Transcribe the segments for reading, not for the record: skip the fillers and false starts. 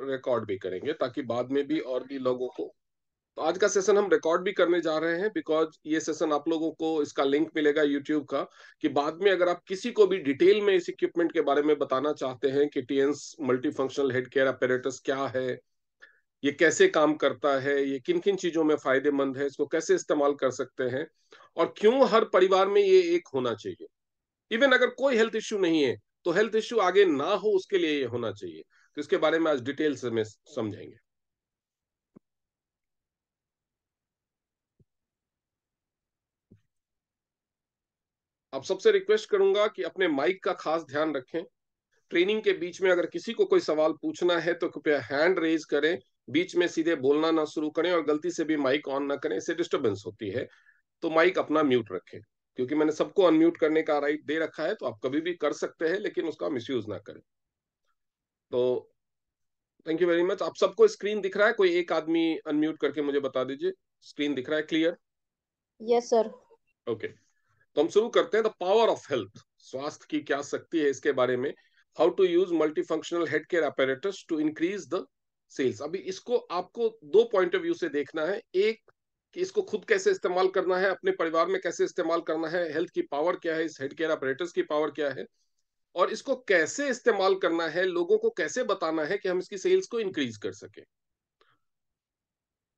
Record भी करेंगे ताकि बाद में भी और भी लोगों को। तो आज का सेशन हम रिकॉर्ड भी करने जा रहे हैं, बिकॉज ये सेशन आप लोगों को इसका लिंक मिलेगा यूट्यूब का, कि बाद में अगर आप किसी को भी डिटेल में इस इक्विपमेंट के बारे में बताना चाहते हैं कि TENS multi functional head care apparatus क्या है, ये कैसे काम करता है, ये किन किन चीजों में फायदेमंद है, इसको कैसे इस्तेमाल कर सकते हैं, और क्यों हर परिवार में ये एक होना चाहिए। इवन अगर कोई हेल्थ इश्यू नहीं है तो हेल्थ इश्यू आगे ना हो उसके लिए ये होना चाहिए। तो इसके बारे में आज डिटेल से में समझेंगे। आप सबसे रिक्वेस्ट करूंगा कि अपने माइक का खास ध्यान रखें। ट्रेनिंग के बीच में अगर किसी को कोई सवाल पूछना है तो कृपया हैंड रेज करें, बीच में सीधे बोलना ना शुरू करें, और गलती से भी माइक ऑन ना करें, इससे डिस्टरबेंस होती है। तो माइक अपना म्यूट रखें, क्योंकि मैंने सबको अनम्यूट करने का राइट दे रखा है, तो आप कभी भी कर सकते हैं, लेकिन उसका मिसयूज ना करें। तो थैंक यू वेरी मच। आप सबको स्क्रीन दिख रहा है? कोई एक आदमी अनम्यूट करके मुझे बता दीजिए, स्क्रीन दिख रहा है क्लियर? Yes sir. ओके, तो हम शुरू करते हैं। द पावर ऑफ हेल्थ, स्वास्थ्य की क्या शक्ति है, इसके बारे में। How to use multi functional head care apparatus to increase the sales. अभी इसको आपको दो पॉइंट ऑफ व्यू से देखना है। एक, कि इसको खुद कैसे इस्तेमाल करना है, अपने परिवार में कैसे इस्तेमाल करना है, हेल्थ की पावर क्या है, इस हेड केयर apparatus की पावर क्या है, और इसको कैसे इस्तेमाल करना है, लोगों को कैसे बताना है कि हम इसकी सेल्स को इंक्रीज कर सके।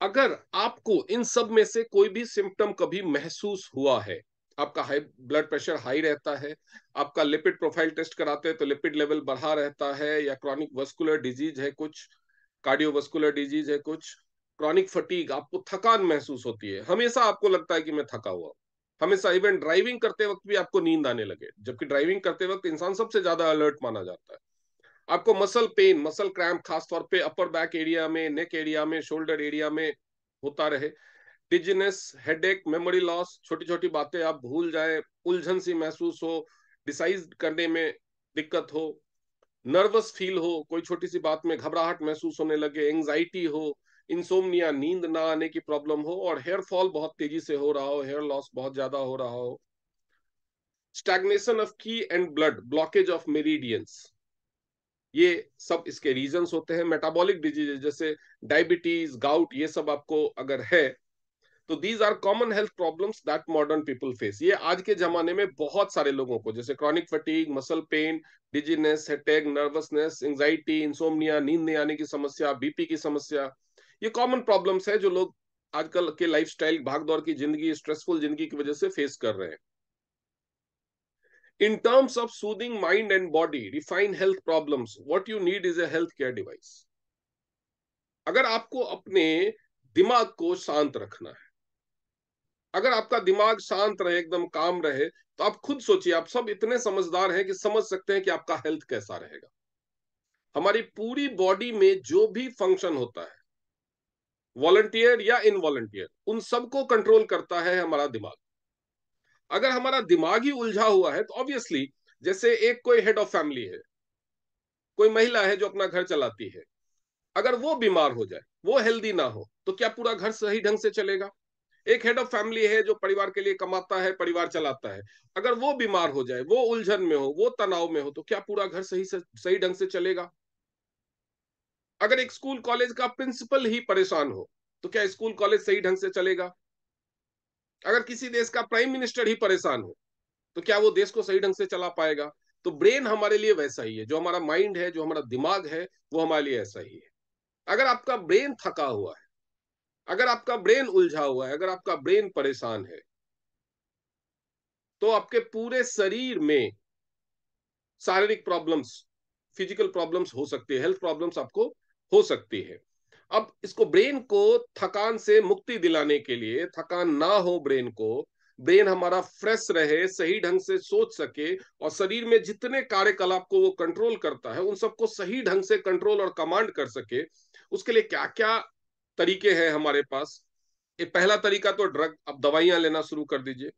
अगर आपको इन सब में से कोई भी सिम्टम कभी महसूस हुआ है, आपका हाई ब्लड प्रेशर हाई रहता है, आपका लिपिड प्रोफाइल टेस्ट कराते हैं तो लिपिड लेवल बढ़ा रहता है, या क्रॉनिक वस्कुलर डिजीज है कुछ, कार्डियोवस्कुलर डिजीज है कुछ, क्रॉनिक फटीग, आपको थकान महसूस होती है, हमेशा आपको लगता है कि मैं थका हुआ, हमेशा, इवन ड्राइविंग करते वक्त भी आपको नींद आने लगे, जबकि ड्राइविंग करते वक्त इंसान सबसे ज्यादा अलर्ट माना जाता है। आपको मसल पेन, मसल क्रैम्प, खासतौर पे अपर बैक एरिया में, नेक एरिया में, शोल्डर एरिया में होता रहे, डिजीनेस, हेडेक, मेमोरी लॉस, छोटी छोटी बातें आप भूल जाए, उलझन सी महसूस हो, डिसाइड करने में दिक्कत हो, नर्वस फील हो, कोई छोटी सी बात में घबराहट महसूस होने लगे, एंजाइटी हो, इंसोम्निया, नींद ना आने की प्रॉब्लम हो, और हेयर फॉल बहुत तेजी से हो रहा हो, हेयर लॉस बहुत ज्यादा हो रहा हो, stagnation of qi and blood, blockage of meridians, ये सब इसके रीजंस होते हैं। मेटाबॉलिक डिजीज जैसे डायबिटीज, गाउट, ये सब आपको अगर है तो these are common health problems that modern people face. ये आज के जमाने में बहुत सारे लोगों को, जैसे chronic fatigue, muscle pain, dizziness, headache, nervousness, anxiety, insomnia, नींद नहीं आने की समस्या, बीपी की समस्या, ये कॉमन प्रॉब्लम्स है जो लोग आजकल के लाइफस्टाइल, भागदौड़ की जिंदगी, स्ट्रेसफुल जिंदगी की वजह से फेस कर रहे हैं। In terms of soothing mind and body, refine health problems, what you need is a healthcare device. अगर आपको अपने दिमाग को शांत रखना है, अगर आपका दिमाग शांत रहे, एकदम काम रहे, तो आप खुद सोचिए, आप सब इतने समझदार हैं कि समझ सकते हैं कि आपका हेल्थ कैसा रहेगा। हमारी पूरी बॉडी में जो भी फंक्शन होता है, वॉलंटियर या इनवॉलंटियर, उन सबको कंट्रोल करता है हमारा दिमाग। अगर हमारा दिमाग ही उलझा हुआ है तो ऑब्वियसली, जैसे एक कोई हेड ऑफ फैमिली है, कोई महिला है जो अपना घर चलाती है, अगर वो बीमार हो जाए, वो हेल्दी ना हो, तो क्या पूरा घर सही ढंग से चलेगा? एक हेड ऑफ फैमिली है जो परिवार के लिए कमाता है, परिवार चलाता है, अगर वो बीमार हो जाए, वो उलझन में हो, वो तनाव में हो, तो क्या पूरा घर सही ढंग से चलेगा? अगर एक स्कूल कॉलेज का प्रिंसिपल ही परेशान हो, तो क्या स्कूल कॉलेज सही ढंग से चलेगा? अगर किसी देश का प्राइम मिनिस्टर ही परेशान हो, तो क्या वो देश को सही ढंग से चला पाएगा? तो ब्रेन हमारे लिए वैसा ही है, जो हमारा माइंड है, जो हमारा दिमाग है, वो हमारे लिए ऐसा ही है। अगर आपका ब्रेन थका हुआ है, अगर आपका ब्रेन उलझा हुआ है, अगर आपका ब्रेन परेशान है, तो आपके पूरे शरीर में शारीरिक प्रॉब्लम्स, फिजिकल प्रॉब्लम्स हो सकती है, हेल्थ प्रॉब्लम्स आपको हो सकती है। अब इसको, ब्रेन को थकान से मुक्ति दिलाने के लिए, थकान ना हो ब्रेन को, ब्रेन हमारा फ्रेश रहे, सही ढंग से सोच सके, और शरीर में जितने कार्यकलाप को वो कंट्रोल करता है उन सबको सही ढंग से कंट्रोल और कमांड कर सके, उसके लिए क्या क्या तरीके हैं हमारे पास। ये पहला तरीका तो ड्रग, अब दवाइयां लेना शुरू कर दीजिए।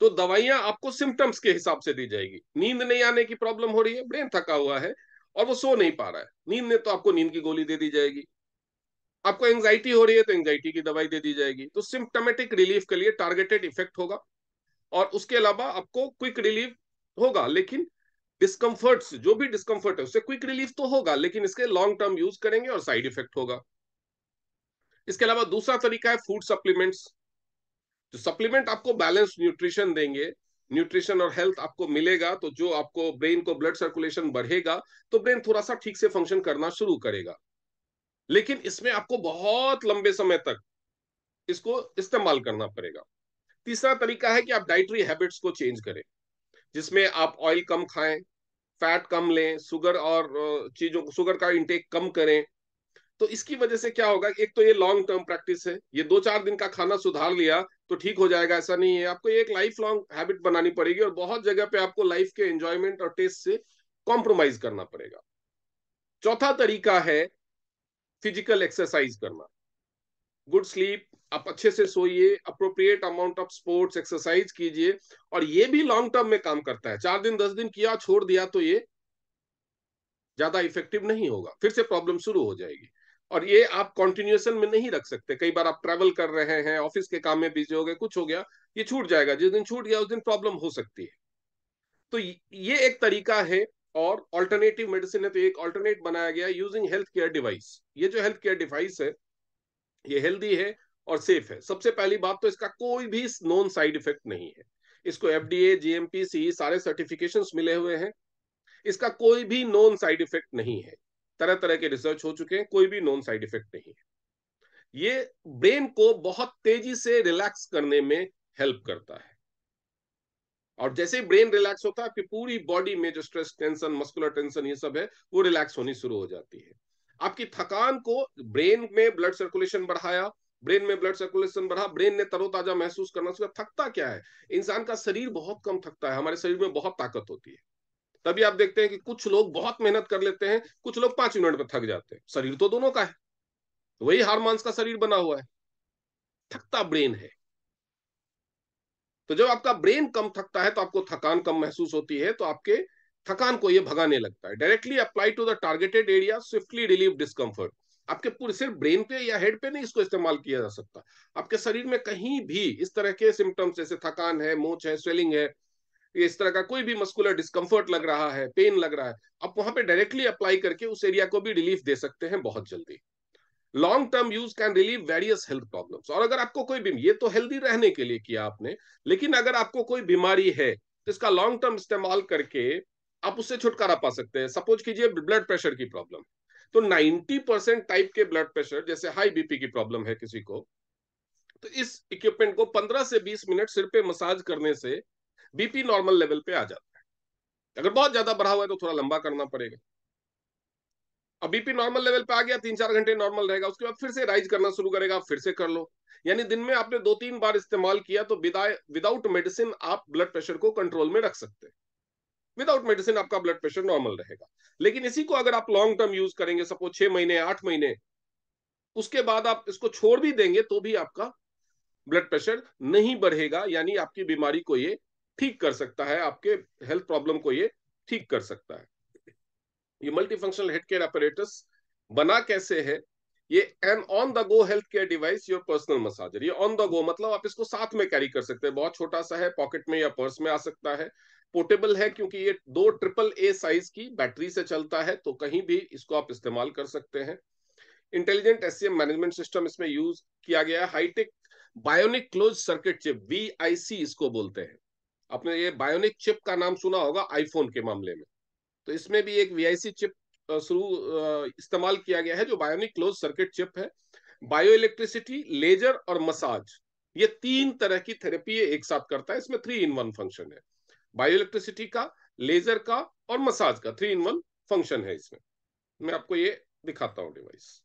तो दवाइयां आपको सिम्टम्स के हिसाब से दी जाएगी। नींद नहीं आने की प्रॉब्लम हो रही है, ब्रेन थका हुआ है और वो सो नहीं पा रहा है, नींद ने तो आपको नींद की गोली दे दी जाएगी। आपको एंजाइटी हो रही है तो एंजाइटी की दवाई दे दी जाएगी। तो सिम्टमेटिक रिलीफ के लिए टारगेटेड इफेक्ट होगा, और उसके अलावा आपको क्विक रिलीफ होगा। लेकिन डिस्कम्फर्ट, जो भी डिस्कम्फर्ट है उससे क्विक रिलीफ तो होगा, लेकिन इसके लॉन्ग टर्म यूज करेंगे और साइड इफेक्ट होगा। इसके अलावा दूसरा तरीका है फूड सप्लीमेंट्स। जो सप्लीमेंट आपको बैलेंस न्यूट्रिशन देंगे, न्यूट्रिशन और हेल्थ आपको मिलेगा, तो जो आपको ब्रेन को ब्लड सर्कुलेशन बढ़ेगा, तो ब्रेन थोड़ा सा ठीक से फंक्शन करना शुरू करेगा। लेकिन इसमें आपको बहुत लंबे समय तक इसको इस्तेमाल करना पड़ेगा। तीसरा तरीका है कि आप डाइटरी हैबिट्स को चेंज करें, जिसमें आप ऑयल कम खाएं, फैट कम लें, शुगर और चीजों शुगर का इंटेक कम करें। तो इसकी वजह से क्या होगा, एक तो ये लॉन्ग टर्म प्रैक्टिस है, ये 2-4 दिन का खाना सुधार लिया तो ठीक हो जाएगा, ऐसा नहीं है। आपको एक लाइफ लॉन्ग हैबिट बनानी पड़ेगी और बहुत जगह पे आपको लाइफ के एंजॉयमेंट और टेस्ट से कॉम्प्रोमाइज करना पड़ेगा। चौथा तरीका है फिजिकल एक्सरसाइज करना, गुड स्लीप। आप अच्छे से सोइए, appropriate amount of sports exercise कीजिए, और ये भी लॉन्ग टर्म में काम करता है। 4 दिन 10 दिन किया छोड़ दिया तो ये ज्यादा इफेक्टिव नहीं होगा, फिर से प्रॉब्लम शुरू हो जाएगी। और ये आप कॉन्टिन्यूएशन में नहीं रख सकते। कई बार आप ट्रैवल कर रहे हैं, ऑफिस के काम में बिजी हो गए, कुछ हो गया, ये छूट जाएगा। जिस दिन छूट गया उस दिन प्रॉब्लम हो सकती है। तो ये एक तरीका है। और ऑल्टरनेटिव मेडिसिन है, तो एक ऑल्टरनेट बनाया गया यूजिंग हेल्थ केयर डिवाइस। ये जो हेल्थ केयर डिवाइस है, ये हेल्दी है और सेफ है। सबसे पहली बात तो इसका कोई भी नॉन साइड इफेक्ट नहीं है। इसको एफडीए, जीएमपी, सी सारे सर्टिफिकेशंस मिले हुए हैं। इसका कोई भी नॉन साइड इफेक्ट नहीं है। तरह तरह के रिसर्च हो चुके हैं, कोई भी नॉन साइड इफेक्ट नहीं है। ये ब्रेन को बहुत तेजी से रिलैक्स करने में हेल्प करता है। और जैसे ही ब्रेन रिलैक्स होता है, आपकी पूरी बॉडी में जो स्ट्रेस, टेंशन, मस्कुलर टेंशन ये सब है, वो रिलैक्स होनी शुरू हो जाती है। आपकी थकान को, ब्रेन में ब्लड सर्कुलेशन बढ़ाया, ब्रेन में ब्लड सर्कुलेशन बढ़ा, ब्रेन ने तरोताजा महसूस करना शुरू। थकता क्या है, इंसान का शरीर बहुत कम थकता है, हमारे शरीर में बहुत ताकत होती है। तभी आप देखते हैं कि कुछ लोग बहुत मेहनत कर लेते हैं, कुछ लोग 5 मिनट में थक जाते हैं। शरीर तो दोनों का है, वही हार्मोन्स का शरीर बना हुआ है, थकता ब्रेन है। तो जब आपका ब्रेन कम थकता है तो आपको थकान कम महसूस होती है, तो आपके थकान को ये भगाने लगता है। Directly apply to the targeted area, swiftly relieve discomfort. आपके पूरे सिर्फ ब्रेन पे या हेड पे नहीं इसको इस्तेमाल किया जा सकता, आपके शरीर में कहीं भी इस तरह के सिम्टम्स, जैसे थकान है, मोच है, स्वेलिंग है, इस तरह का कोई भी मस्कुलर डिस्कम्फर्ट लग रहा है, पेन लग रहा है, आप वहां पे डायरेक्टली अप्लाई करके उस एरिया को भी रिलीफ दे सकते हैं बहुत जल्दी। Long term use can relieve various health problems. और अगर आपको कोई भी, ये तो हेल्दी रहने के लिए किया आपने, लेकिन अगर आपको कोई बीमारी है तो इसका लॉन्ग टर्म इस्तेमाल करके आप उससे छुटकारा पा सकते हैं। सपोज कीजिए ब्लड प्रेशर की प्रॉब्लम, तो 90% टाइप के ब्लड प्रेशर, जैसे हाई बीपी की प्रॉब्लम है किसी को, तो इस इक्विपमेंट को 15 से 20 मिनट सिर पे मसाज करने से बीपी नॉर्मल लेवल पे आ जाता है। अगर बहुत ज्यादा बढ़ा हुआ है तो थोड़ा लंबा करना पड़ेगा। अब बीपी नॉर्मल लेवल पे आ गया, 3-4 घंटे नॉर्मल रहेगा, उसके बाद फिर से राइज करना शुरू करेगा, फिर से कर लो। यानी दिन में आपने 2-3 बार इस्तेमाल किया तो विदाउट मेडिसिन आप ब्लड प्रेशर को कंट्रोल में रख सकते हैं। विदाउट मेडिसिन आपका ब्लड प्रेशर नॉर्मल रहेगा। लेकिन इसी को अगर आप लॉन्ग टर्म यूज करेंगे, सपोज 6 महीने, 8 महीने, उसके बाद आप इसको छोड़ भी देंगे तो भी आपका ब्लड प्रेशर नहीं बढ़ेगा। यानी आपकी बीमारी को ये ठीक कर सकता है, आपके हेल्थ प्रॉब्लम को ये ठीक कर सकता है। ये multifunctional health care apparatus बना कैसे है, ये an on the go health care device, your personal massager. On the the गो मतलब आप इसको साथ में कैरी कर सकते हैं, बहुत छोटा सा है, पॉकेट में या पर्स में आ सकता है। पोर्टेबल है क्योंकि ये 2 AAA साइज की बैटरी से चलता है, तो कहीं भी इसको आप इस्तेमाल कर सकते हैं। इंटेलिजेंट एससीएम मैनेजमेंट सिस्टम इसमें यूज किया गया है। Hitech bionic close circuit chip, VIC इसको बोलते हैं। आपने ये बायोनिक चिप का नाम सुना होगा आईफोन के मामले में, तो इसमें भी एक वीआईसी चिप शुरू इस्तेमाल किया गया है, जो बायोनिक क्लोज सर्किट चिप है। बायो इलेक्ट्रिसिटी, लेजर और मसाज, ये 3 तरह की थेरेपी एक साथ करता है। इसमें 3 in 1 फंक्शन है, बायो इलेक्ट्रिसिटी का, लेजर का और मसाज का 3 in 1 फंक्शन है इसमें। मैं आपको ये दिखाता हूँ डिवाइस।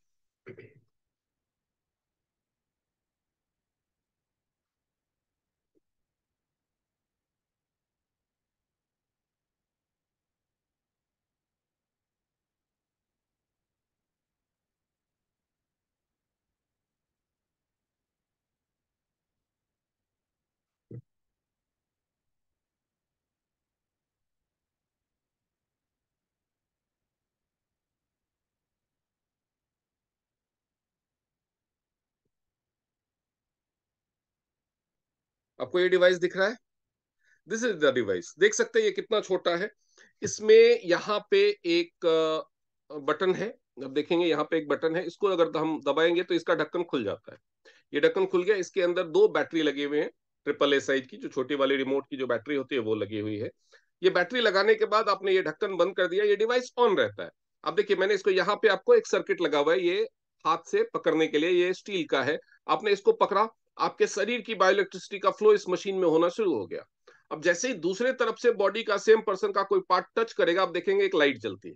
आपको ये डिवाइस दिख रहा है, दिस इज द डिवाइस। देख सकते हैं ये कितना छोटा है। इसमें यहाँ पे एक बटन है, अब देखेंगे यहाँ पे एक बटन है, इसको अगर हम दबाएंगे तो इसका ढक्कन खुल जाता है। ये ढक्कन खुल गया, इसके अंदर दो बैटरी लगे हुए हैं, ट्रिपल ए साइज की, जो छोटी वाली रिमोट की जो बैटरी होती है वो लगी हुई है। ये बैटरी लगाने के बाद आपने ये ढक्कन बंद कर दिया, ये डिवाइस ऑन रहता है। अब देखिए मैंने इसको यहाँ पे आपको एक सर्किट लगा हुआ है, ये हाथ से पकड़ने के लिए, ये स्टील का है। आपने इसको पकड़ा, आपके शरीर की बायोइलेक्ट्रिसिटी का फ्लो इस मशीन में होना शुरू हो गया। अब जैसे ही दूसरे तरफ से बॉडी का सेम पर्सन का कोई पार्ट टच करेगा, आप देखेंगे एक लाइट जलती है।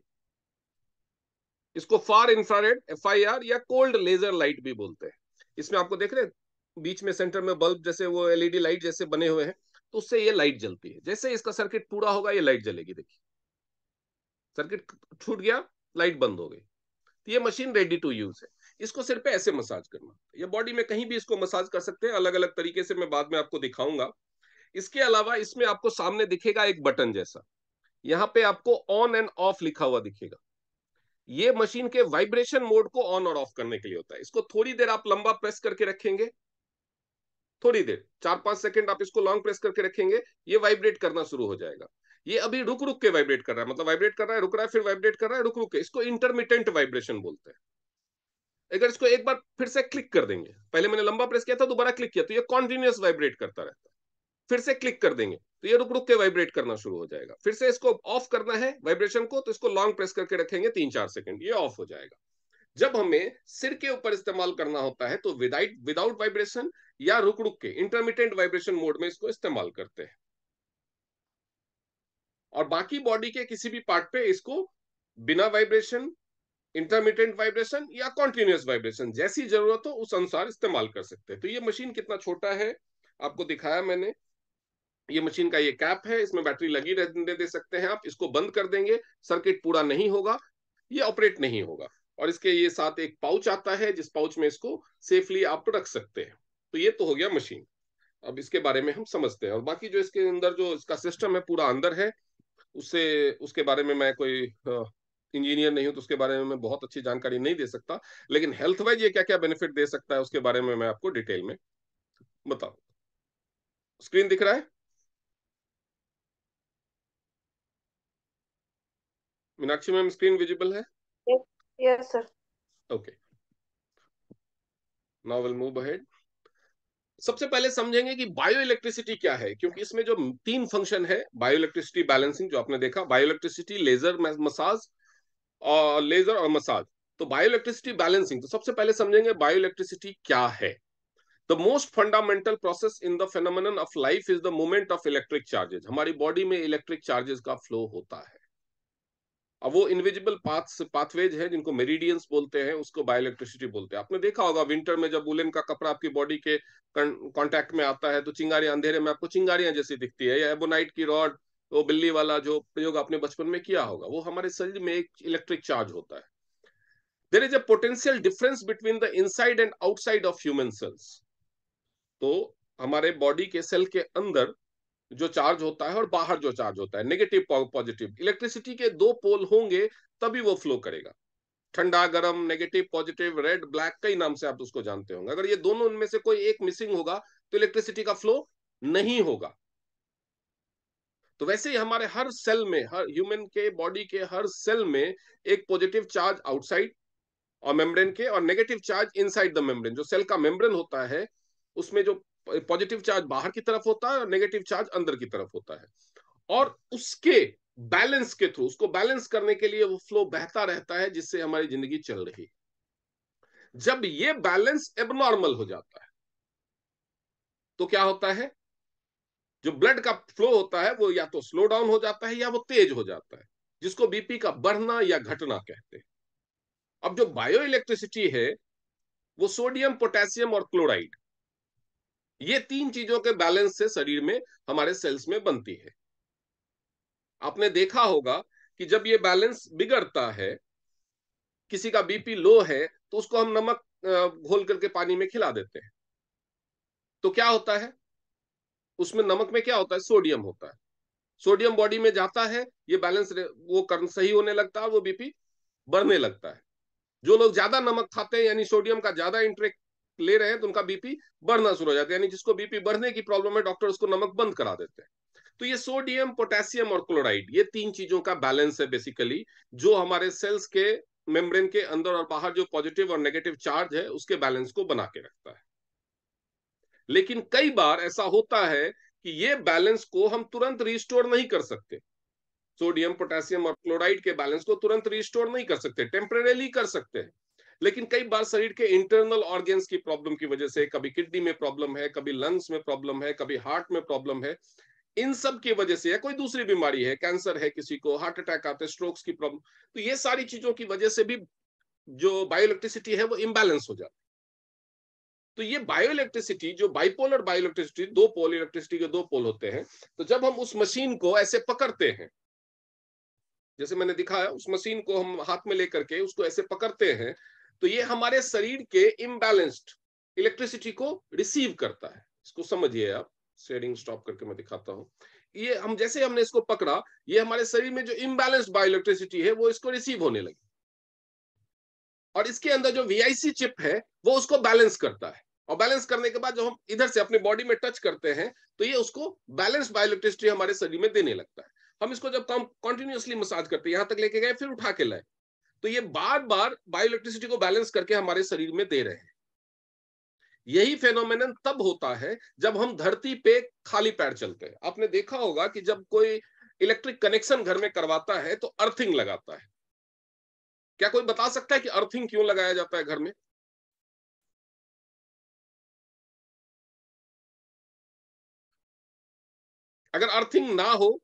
इसको फार इंफ्रारेड, FIR, या कोल्ड लेजर लाइट भी बोलते हैं। इसमें आपको देख रहे हैं बीच में सेंटर में बल्ब जैसे वो LED लाइट जैसे बने हुए हैं, तो उससे ये लाइट जलती है। जैसे इसका सर्किट पूरा होगा ये लाइट जलेगी, देखिए सर्किट छूट गया, लाइट बंद हो गई। तो ये मशीन रेडी टू यूज है। इसको सिर पे ऐसे मसाज करना, ये बॉडी में कहीं भी इसको मसाज कर सकते हैं, अलग अलग तरीके से मैं बाद में आपको दिखाऊंगा। इसके अलावा इसमें आपको सामने दिखेगा एक बटन जैसा, यहाँ पे आपको ऑन एंड ऑफ लिखा हुआ दिखेगा। ये मशीन के वाइब्रेशन मोड को ऑन और ऑफ करने के लिए होता है। इसको थोड़ी देर आप लंबा प्रेस करके रखेंगे, थोड़ी देर 4-5 सेकंड आप इसको लॉन्ग प्रेस करके रखेंगे, ये वाइब्रेट करना शुरू हो जाएगा। ये अभी रुक रुक के वाइब्रेट कर रहा है, मतलब वाइब्रेट कर रहा है, रुक रहा है, फिर वाइब्रेट कर रहा है, रुक रुक के, इसको इंटरमिटेंट वाइब्रेशन बोलते हैं। अगर इसको एक बार फिर से क्लिक कर देंगे, पहले मैंने लंबा प्रेस किया था, दोबारा क्लिक किया, तो ये कॉन्टिन्यूस वाइब्रेट करता रहता है। फिर से क्लिक कर देंगे तो ये रुक रुक के वाइब्रेट करना शुरू हो जाएगा। फिर से इसको ऑफ करना है वाइब्रेशन को, तो इसको लॉन्ग प्रेस करके रखेंगे 3-4 सेकंड, ये ऑफ हो जाएगा। जब हमें सिर के ऊपर इस्तेमाल करना होता है तो विदाउट वाइब्रेशन या रुक रुक के इंटरमिटेंट वाइब्रेशन मोड में इसको इस्तेमाल करते हैं। और बाकी बॉडी के किसी भी पार्ट पे इसको बिना वाइब्रेशन, इंटरमिटेंट वाइब्रेशन या कॉन्टिन्यूस वाइब्रेशन, जैसी जरूरत हो उस अनुसार इस्तेमाल कर सकते हैं। तो ये मशीन कितना छोटा है आपको दिखाया मैंने। ये मशीन का ये कैप है, इसमें बैटरी लगी रहने दे सकते हैं आप। इसको बंद कर देंगे, सर्किट पूरा नहीं होगा, ये ऑपरेट नहीं होगा। और इसके ये साथ एक पाउच आता है, जिस पाउच में इसको सेफली आप रख सकते हैं। तो ये तो हो गया मशीन। अब इसके बारे में हम समझते हैं, और बाकी जो इसके अंदर जो इसका सिस्टम है पूरा अंदर है, उससे उसके बारे में मैं कोई इंजीनियर नहीं हूं, तो उसके बारे में मैं बहुत अच्छी जानकारी नहीं दे सकता। लेकिन हेल्थ वाइज ये क्या क्या बेनिफिट दे सकता है उसके बारे में मैं आपको डिटेल में बताऊं। स्क्रीन दिख रहा है मीनाक्षी मैम? स्क्रीन विजिबल है? Yes sir. Okay, now will move ahead. सबसे पहले समझेंगे कि बायो इलेक्ट्रिसिटी क्या है, क्योंकि इसमें जो 3 फंक्शन है, बायो इलेक्ट्रिसिटी बैलेंसिंग जो आपने देखा, बायो इलेक्ट्रिसिटी, लेजर मसाज, और लेजर और मसाज। तो बायो इलेक्ट्रिसिटी बैलेंसिंग, तो सबसे पहले समझेंगे बायो इलेक्ट्रिसिटी क्या है। The most fundamental process in the phenomenon of life is the movement of electric charges. हमारी बॉडी में इलेक्ट्रिक चार्जेस का फ्लो होता है। अब वो इनविजिबल पाथवेज है जिनको मेरिडियंस बोलते हैं, उसको बायोइलेक्ट्रिसिटी बोलते हैं। आपने देखा होगा विंटर में जब वुलन का कपड़ा आपकी बॉडी के कांटेक्ट में आता है तो चिंगारियां, अंधेरे में आपको चिंगारियां जैसी दिखती है, या एबोनाइट की रॉड, वो बिल्ली वाला जो प्रयोग आपने बचपन में किया होगा, वो हमारे शरीर में एक इलेक्ट्रिक चार्ज होता है। There is a potential difference between the inside and outside of human cells. तो हमारे बॉडी के सेल के अंदर जो चार्ज होता है और बाहर जो चार्ज होता है, नेगेटिव पॉजिटिव, इलेक्ट्रिसिटी के 2 पोल होंगे तभी वो फ्लो करेगा। ठंडा गरम, नेगेटिव पॉजिटिव, रेड ब्लैक, कई नाम से आप उसको जानते होंगे। अगर ये दोनों उनमें से कोई एक मिसिंग होगा तो इलेक्ट्रिसिटी का फ्लो नहीं होगा। तो वैसे ही हमारे हर सेल में, हर ह्यूमन के बॉडी के हर सेल में एक पॉजिटिव चार्ज आउटसाइड और मेम्ब्रेन के, और negative charge inside the membrane, जो सेल का मेम्ब्रेन होता है उसमें जो पॉजिटिव चार्ज बाहर की तरफ होता है और नेगेटिव चार्ज अंदर की तरफ होता है। और उसके बैलेंस के थ्रू, उसको बैलेंस करने के लिए वो फ्लो बहता रहता है, जिससे हमारी जिंदगी चल रही है। जब ये बैलेंस एबनॉर्मल हो जाता है तो क्या होता है, जो ब्लड का फ्लो होता है वो या तो स्लो डाउन हो जाता है या वो तेज हो जाता है, जिसको BP का बढ़ना या घटना कहते हैं। अब जो बायो इलेक्ट्रिसिटी है वो सोडियम, पोटेशियम और क्लोराइड, ये 3 चीजों के बैलेंस से शरीर में, हमारे सेल्स में बनती है। आपने देखा होगा कि जब ये बैलेंस बिगड़ता है, किसी का BP लो है, तो उसको हम नमक घोल करके पानी में खिला देते हैं, तो क्या होता है, उसमें नमक में क्या होता है, सोडियम होता है। सोडियम बॉडी में जाता है, ये बैलेंस वो कर सही होने लगता है, वो BP बढ़ने लगता है। जो लोग ज्यादा नमक खाते हैं, यानी सोडियम का ज्यादा इंटेक ले रहे हैं तो उनका बीपी बढ़ना शुरू हो जाता है, यानी जिसको बीपी बढ़ने की प्रॉब्लम है डॉक्टर उसको नमक बंद करा देते हैं। तो ये सोडियम, पोटेशियम और क्लोराइड, ये तीन चीजों का बैलेंस है बेसिकली, जो हमारे सेल्स के मेम्ब्रेन के अंदर और बाहर जो पॉजिटिव और नेगेटिव चार्ज है उसके बैलेंस को बना के रखता है। लेकिन कई बार ऐसा होता है कि ये बैलेंस को हम तुरंत रिस्टोर नहीं कर सकते। सोडियम, पोटेशियम और क्लोराइड के बैलेंस को तुरंत रिस्टोर नहीं कर सकते, टेम्परेली कर सकते हैं, लेकिन कई बार शरीर के इंटरनल ऑर्गन्स की प्रॉब्लम की वजह से, कभी किडनी में प्रॉब्लम है, कभी लंग्स में प्रॉब्लम है, कभी हार्ट में प्रॉब्लम है, इन सब की वजह से, या कोई दूसरी बीमारी है, कैंसर है, किसी को हार्ट अटैक आते हैं, स्ट्रोक्स की प्रॉब्लम, तो ये सारी चीजों की वजह से भी जो बायोइलेक्ट्रिसिटी है वो इम्बैलेंस हो जाती है। तो ये बायोइलेक्ट्रिसिटी, जो बाइपोलर बायोइलेक्ट्रिसिटी, दो पोल, इलेक्ट्रिसिटी के दो पोल होते हैं, तो जब हम उस मशीन को ऐसे पकड़ते हैं, जैसे मैंने दिखाया, उस मशीन को हम हाथ में लेकर के उसको ऐसे पकड़ते हैं, तो ये हमारे शरीर के इम्बैलेंस्ड इलेक्ट्रिसिटी को रिसीव करता है। इसको समझिए आप, शेयरिंग स्टॉप करके मैं दिखाता हूं। ये हम जैसे हमने इसको पकड़ा, ये हमारे शरीर में जो इम्बैलेंस्ड बायोइलेक्ट्रिसिटी है वो इसको रिसीव होने लगी, और इसके अंदर जो वीआईसी चिप है वो उसको बैलेंस करता है, और बैलेंस करने के बाद जब हम इधर से अपने बॉडी में टच करते हैं तो ये उसको बैलेंस बायोइलेक्ट्रिसिटी हमारे शरीर में देने लगता है। हम इसको जब कंटिन्यूअसली मसाज करते हैं, यहां तक लेके गए फिर उठा के लाए, तो ये बार बार बायोइलेक्ट्रिसिटी को बैलेंस करके हमारे शरीर में दे रहे हैं। यही फेनोमेनन तब होता है जब हम धरती पे खाली पैर चलते हैं। आपने देखा होगा कि जब कोई इलेक्ट्रिक कनेक्शन घर में करवाता है तो अर्थिंग लगाता है। क्या कोई बता सकता है कि अर्थिंग क्यों लगाया जाता है घर में? अगर अर्थिंग ना हो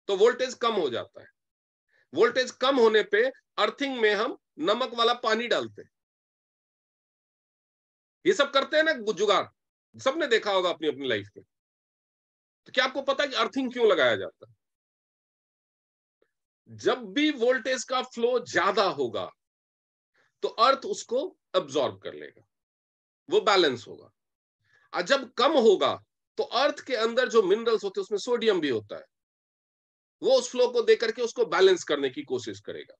तो वोल्टेज कम हो जाता है। वोल्टेज कम होने पे अर्थिंग में हम नमक वाला पानी डालते हैं। ये सब करते हैं ना जुगाड़, सबने देखा होगा अपनी अपनी लाइफ में। तो क्या आपको पता है कि अर्थिंग क्यों लगाया जाता है? जब भी वोल्टेज का फ्लो ज्यादा होगा तो अर्थ उसको अब्सॉर्ब कर लेगा, वो बैलेंस होगा। और जब कम होगा तो अर्थ के अंदर जो मिनरल्स होते हैं उसमें सोडियम भी होता है, वो उस फ्लो को देकर के उसको बैलेंस करने की कोशिश करेगा।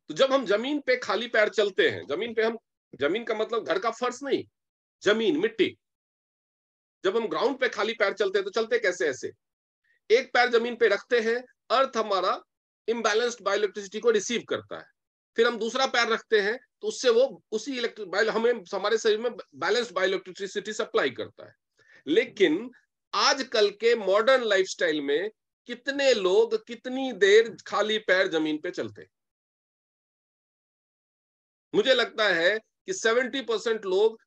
तो जब हम जमीन पे खाली पैर चलते हैं, जमीन पे हम, जमीन का मतलब घर का फर्श नहीं, जमीन, मिट्टी, जब हम ग्राउंड पे खाली पैर चलते हैं तो चलते कैसे? ऐसे एक पैर जमीन पे रखते हैं, अर्थ हमारा इम्बैलेंस्ड बायोइलेक्ट्रिसिटी को रिसीव करता है, फिर हम दूसरा पैर रखते हैं तो उससे वो उसी इलेक्ट्रिक हमें हमारे शरीर में बैलेंस्ड बायोइलेक्ट्रिसिटी सप्लाई करता है। लेकिन आजकल के मॉडर्न लाइफस्टाइल में कितने लोग कितनी देर खाली पैर जमीन पे चलते? मुझे लगता है कि 70% लोग,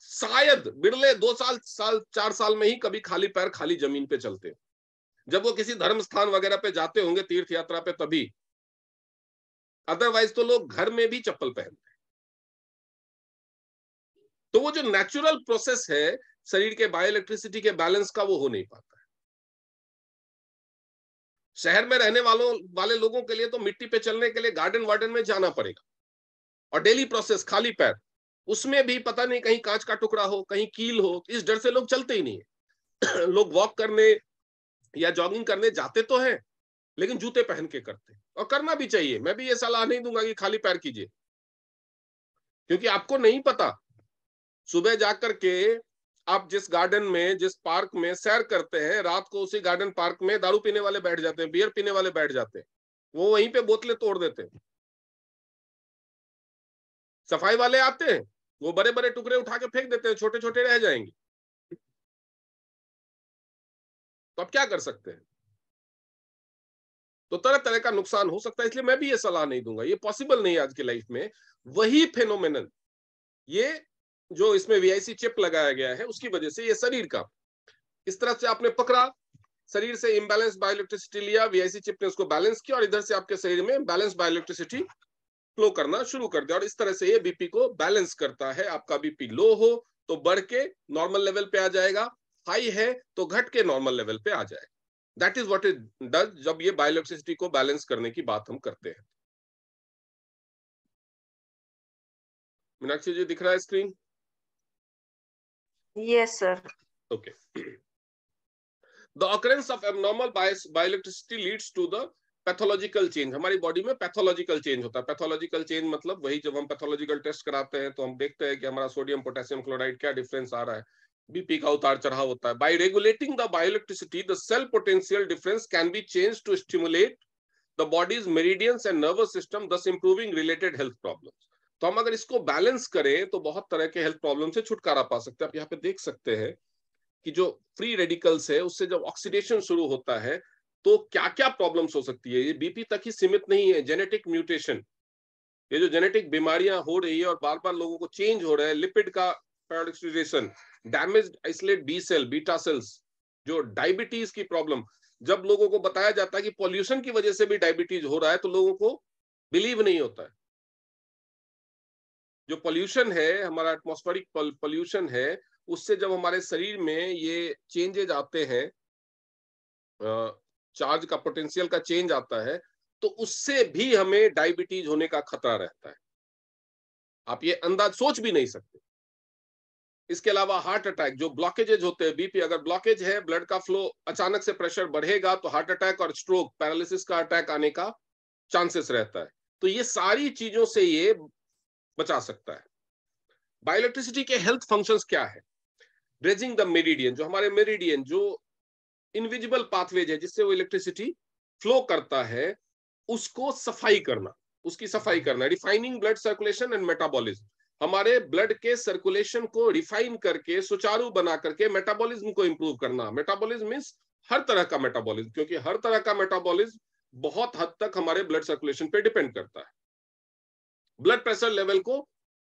शायद बिरले 2 साल 4 साल में ही कभी खाली पैर खाली जमीन पे चलते हैं, जब वो किसी धर्म स्थान वगैरह पे जाते होंगे, तीर्थ यात्रा पे, तभी। अदरवाइज तो लोग घर में भी चप्पल पहनते हैं। तो वो जो नेचुरल प्रोसेस है शरीर के बायोइलेक्ट्रिसिटी के बैलेंस का, वो हो नहीं पाता है। शहर में रहने वाले लोगों के लिए तो मिट्टी पे चलने के लिए गार्डन वार्डन में जाना पड़ेगा, और डेली प्रोसेस खाली पैर, उसमें भी पता नहीं कहीं कांच का टुकड़ा हो, कहीं कील हो, इस डर से लोग चलते ही नहीं है। लोग वॉक करने या जॉगिंग करने जाते तो हैं, लेकिन जूते पहन के करते हैं, और करना भी चाहिए। मैं भी ये सलाह नहीं दूंगा कि खाली पैर कीजिए, क्योंकि आपको नहीं पता, सुबह जाकर के आप जिस गार्डन में, जिस पार्क में सैर करते हैं, रात को उसी गार्डन पार्क में दारू पीने वाले बैठ जाते हैं, बियर पीने वाले बैठ जाते हैं, वो वहीं पे बोतलें तोड़ देते हैं। सफाई वाले आते हैं, वो बड़े बड़े टुकड़े उठा के फेंक देते हैं, छोटे छोटे रह जाएंगे। तो आप क्या कर सकते हैं? तो तरह तरह का नुकसान हो सकता है, इसलिए मैं भी ये सलाह नहीं दूंगा, ये पॉसिबल नहीं है आज की लाइफ में। वही फेनोमेनन, ये जो इसमें वीआईसी चिप लगाया गया है उसकी वजह से, ये शरीर का इस तरह से आपने पकड़ा, शरीर से इम्बैलेंस बायोइलेक्ट्रिसिटी लिया, वीआईसी चिप ने उसको बैलेंस किया, और इधर से आपके शरीर में बैलेंस बायोइलेक्ट्रिसिटी फ्लो करना शुरू कर दिया, और इस तरह से ये बीपी को बैलेंस करता है। आपका बीपी लो हो तो बढ़ के नॉर्मल लेवल पे आ जाएगा, हाई है तो घट के नॉर्मल लेवल पे आ जाएगा। That is what it does जब ये बायोइलेक्ट्रिसिटी को बैलेंस करने की बात हम करते हैं। मीनाक्षी जी, दिख रहा है screen? Yes sir. Okay. The occurrence of abnormal bioelectricity leads to the pathological change, हमारी बॉडी में पैथोलॉजिकल चेंज होता है। पैथोलॉजिकल चेंज मतलब वही, जब हम पैथोलॉजिकल टेस्ट कराते हैं तो हम देखते हैं कि हमारा सोडियम पोटेशियम क्लोराइड क्या डिफरेंस आ रहा है, बीपी का उतार चढ़ाव होता है। By regulating the bioelectricity the cell potential difference can be change to stimulate the body's meridians and nervous system, thus improving related health problems। तो हम अगर इसको बैलेंस करें तो बहुत तरह के हेल्थ प्रॉब्लम से छुटकारा पा सकते हैं। आप यहाँ पे देख सकते हैं कि जो फ्री रेडिकल्स है उससे जब ऑक्सीडेशन शुरू होता है तो क्या क्या प्रॉब्लम्स हो सकती है। ये बीपी तक ही सीमित नहीं है, जेनेटिक म्यूटेशन, ये जो जेनेटिक बीमारियां हो रही है और बार बार लोगों को चेंज हो रहा है, लिपिड का peroxidation, damaged isolate B cell, beta cells, जो डायबिटीज की प्रॉब्लम, जब लोगों को बताया जाता है कि पॉल्यूशन की वजह से भी डायबिटीज हो रहा है तो लोगों को बिलीव नहीं होता है। जो पॉल्यूशन है, हमारा एटमॉस्फेरिक पॉल्यूशन है, उससे जब हमारे शरीर में ये चेंजेज आते हैं, चार्ज का पोटेंशियल का चेंज आता है, तो उससे भी हमें डायबिटीज होने का खतरा रहता है। आप ये अंदाज सोच भी नहीं सकते। इसके अलावा हार्ट अटैक, जो ब्लॉकेजेज होते हैं, बीपी अगर ब्लॉकेज है, ब्लड का फ्लो अचानक से प्रेशर बढ़ेगा तो हार्ट अटैक और स्ट्रोक, पैरालिसिस का अटैक आने का चांसेस रहता है। तो ये सारी चीजों से ये बचा सकता है। बायोइलेक्ट्रिसिटी के हेल्थ फंक्शंस क्या है? ड्रेजिंग द मेरिडियन, जो हमारे मेरिडियन, जो इनविजिबल पाथवेज है जिससे वो इलेक्ट्रिसिटी फ्लो करता है, उसको सफाई करना, उसकी सफाई करना। Refining blood circulation and metabolism, हमारे ब्लड के सर्कुलेशन को रिफाइन करके, सुचारू बना करके मेटाबॉलिज्म को इंप्रूव करना। मेटाबॉलिज्म मींस हर तरह का मेटाबॉलिज्म, क्योंकि हर तरह का मेटाबॉलिज्म बहुत हद तक हमारे ब्लड सर्कुलेशन पे डिपेंड करता है। ब्लड प्रेशर लेवल को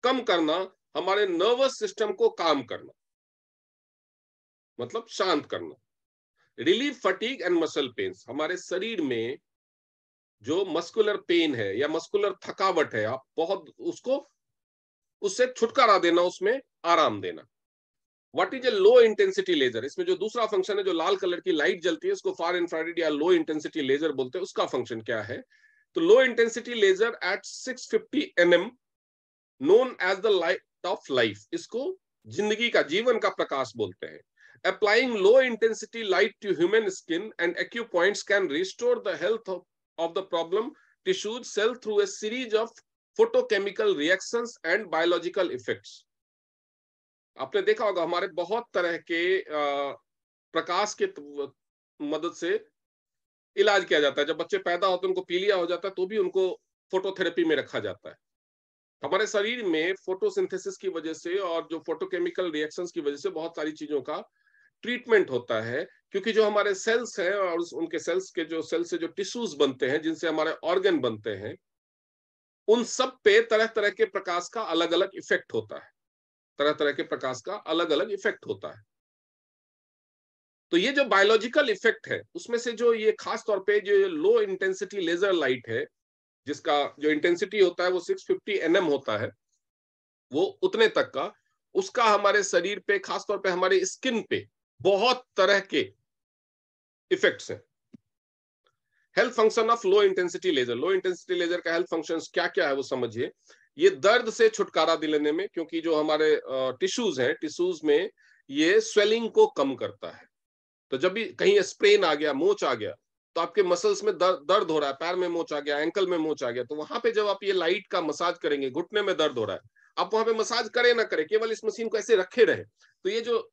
कम करना, हमारे नर्वस सिस्टम को काम करना, मतलब शांत करना। Relieve fatigue and muscle pains, हमारे शरीर में जो मस्कुलर पेन है या मस्कुलर थकावट है, आप बहुत उसको, उससे छुटकारा देना, उसमें आराम देना। What is a low intensity laser, इसमें जो दूसरा फंक्शन है, जो लाल कलर की लाइट जलती है, उसको फार इंफ्रारेड या लो इंटेंसिटी लेजर बोलते हैं, उसका फंक्शन क्या है? तो low intensity laser at 650 mm known as the light of life, इसको जिंदगी का, जीवन का प्रकाश बोलते हैं। Applying low intensity light to human skin and acupoints can restore the health of the problem tissues cell through a series of photochemical reactions and biological effects। आपने देखा होगा हमारे बहुत तरह के प्रकाश के मदद से इलाज किया जाता है। जब बच्चे पैदा होते हैं, उनको पीलिया हो जाता है, तो भी उनको फोटोथेरेपी में रखा जाता है। हमारे शरीर में फोटोसिंथेसिस की वजह से और जो फोटोकेमिकल रिएक्शंस की वजह से बहुत सारी चीजों का ट्रीटमेंट होता है, क्योंकि जो हमारे सेल्स हैं और उनके सेल्स के जो सेल से जो टिश्यूज बनते हैं, जिनसे हमारे ऑर्गन बनते हैं, उन सब पे तरह तरह के प्रकाश का अलग अलग इफेक्ट होता है। तरह तरह के प्रकाश का अलग अलग इफेक्ट होता है। तो ये जो बायोलॉजिकल इफेक्ट है, उसमें से जो ये खास तौर पे जो लो इंटेंसिटी लेजर लाइट है, जिसका जो इंटेंसिटी होता है वो 650 nm होता है, वो उतने तक का, उसका हमारे शरीर पे, खासतौर पे हमारे स्किन पे बहुत तरह के इफेक्ट्स हैं। Health function of low intensity laser, low intensity laser का हेल्थ फंक्शन क्या क्या है वो समझिए। ये दर्द से छुटकारा दिलाने में, क्योंकि जो हमारे टिश्यूज हैं, टिश्यूज में ये स्वेलिंग को कम करता है। तो जब भी कहीं स्प्रेन आ गया, मोच आ गया, तो आपके मसल्स में दर्द हो रहा है, पैर में मोच आ गया, एंकल में मोच आ गया, तो वहां पे जब आप ये लाइट का मसाज करेंगे, घुटने में दर्द हो रहा है, आप वहां पे मसाज करें ना करें, केवल इस मशीन को ऐसे रखे रहे, तो ये जो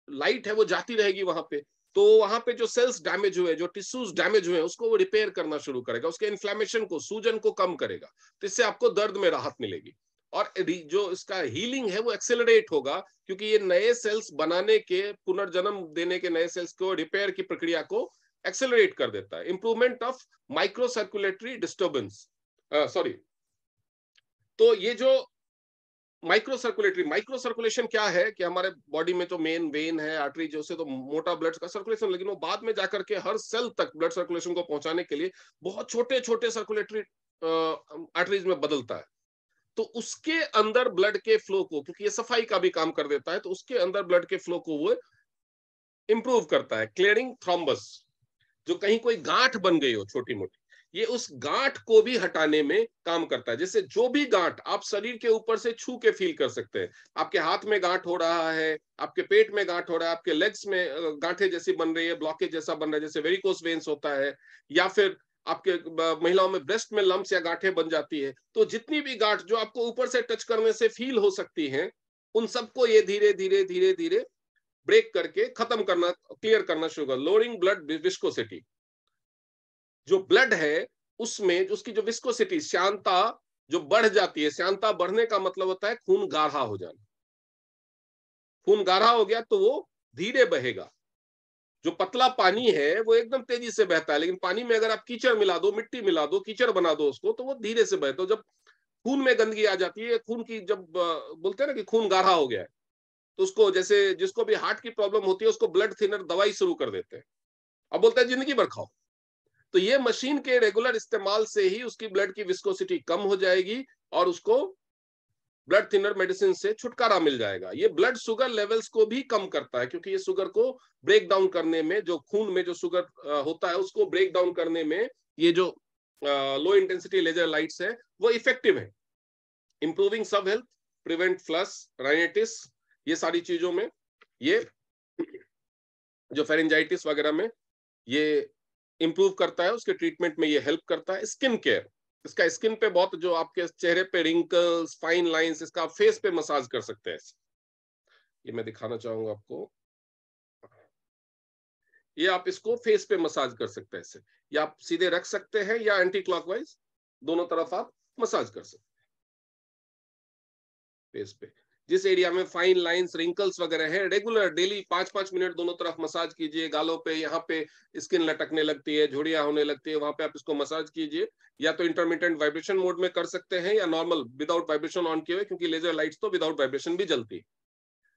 लाइट है वो जाती रहेगी वहां पे। तो वहां पे जो सेल्स डैमेज हुए, जो टिश्यूज डैमेज हुए, उसको वो रिपेयर करना शुरू करेगा, उसके इन्फ्लेमेशन को, सूजन को कम करेगा। तो इससे आपको दर्द में राहत मिलेगी और जो इसका हीलिंग है वो एक्सेलरेट होगा, क्योंकि ये नए सेल्स बनाने के, पुनर्जन्म देने के, नए सेल्स को रिपेयर की प्रक्रिया को एक्सेलरेट कर देता है। Improvement of micro circulatory disturbance, sorry, तो ये जो माइक्रो सर्कुलेशन क्या है कि हमारे बॉडी में तो मेन वेन है, आर्टरी, जो से तो मोटा ब्लड का सर्कुलेशन, लेकिन वो बाद में जाकर के हर सेल तक ब्लड सर्कुलेशन को पहुंचाने के लिए बहुत छोटे छोटे सर्कुलेटरी आर्टरीज में बदलता है। तो उसके अंदर ब्लड के फ्लो को, क्योंकि ये सफाई का भी काम कर देता है, तो उसके अंदर ब्लड के फ्लो को वो इंप्रूव करता है। क्लियरिंग थ्रोम्बस, जो कहीं कोई गांठ बन गई हो छोटी मोटी, ये उस गांठ को भी हटाने में काम करता है। जैसे जो भी गांठ आप शरीर के ऊपर से छू के फील कर सकते हैं, आपके हाथ में गांठ हो रहा है, आपके पेट में गांठ हो रहा है, आपके लेग्स में गांठें जैसी बन रही है, ब्लॉकेज जैसा बन रहा है, जैसे वेरिकोस वेन्स होता है, या फिर आपके महिलाओं में ब्रेस्ट में लम्प्स या गांठें बन जाती है, तो जितनी भी गांठ जो आपको ऊपर से टच करने से फील हो सकती हैं, उन सबको ये धीरे धीरे धीरे धीरे ब्रेक करके खत्म करना, क्लियर करना शुरू कर। लोअरिंग ब्लड विस्कोसिटी, जो ब्लड है उसमें जो उसकी जो विस्कोसिटी, श्यानता जो बढ़ जाती है, श्यानता बढ़ने का मतलब होता है खून गाढ़ा हो जाना। खून गाढ़ा हो गया तो वो धीरे बहेगा। जो पतला पानी है वो एकदम तेजी से बहता है, लेकिन पानी में अगर आप कीचड़ मिला दो, मिट्टी मिला दो, कीचड़ बना दो उसको, तो वो धीरे से बहता है। जब खून में गंदगी आ जाती है, खून की जब बोलते हैं ना कि खून गाढ़ा हो गया है, तो उसको, जैसे जिसको भी हार्ट की प्रॉब्लम होती है उसको ब्लड थिनर दवाई शुरू कर देते हैं, अब बोलते हैं जिंदगी भर खाओ। तो ये मशीन के रेगुलर इस्तेमाल से ही उसकी ब्लड की विस्कोसिटी कम हो जाएगी और उसको ब्लड थिनर मेडिसिन से छुटकारा मिल जाएगा। ये ब्लड शुगर लेवल्स को भी कम करता है, क्योंकि ये शुगर को ब्रेक डाउन करने में, जो खून में जो शुगर होता है उसको ब्रेक डाउन करने में ये जो लो इंटेंसिटी लेजर लाइट्स है वो इफेक्टिव है। इंप्रूविंग सब हेल्थ, प्रिवेंट फ्लश, राइनाइटिस, ये सारी चीजों में, ये जो फेरेंजाइटिस वगैरह में ये इंप्रूव करता है, उसके ट्रीटमेंट में ये हेल्प करता है। स्किन केयर, इसका स्किन पे बहुत, जो आपके चेहरे पे रिंकल्स, फाइन लाइंस, इसका आप फेस पे मसाज कर सकते हैं। ये मैं दिखाना चाहूंगा आपको, ये आप इसको फेस पे मसाज कर सकते हैं ऐसे, या आप सीधे रख सकते हैं या एंटी क्लॉकवाइज, दोनों तरफ आप मसाज कर सकते हैं फेस पे। जिस एरिया में फाइन लाइंस, रिंकल्स वगैरह है, रेगुलर डेली 5-5 मिनट दोनों तरफ मसाज कीजिए। गालों पे, यहाँ पे स्किन लटकने लगती है, झुर्रियां होने लगती है, वहां पे आप इसको मसाज कीजिए। या तो इंटरमिटेंट वाइब्रेशन मोड में कर सकते हैं या नॉर्मल विदाउट वाइब्रेशन ऑन किए हुए, क्योंकि लेजर लाइट्स तो विदाउट वाइब्रेशन भी जलती है।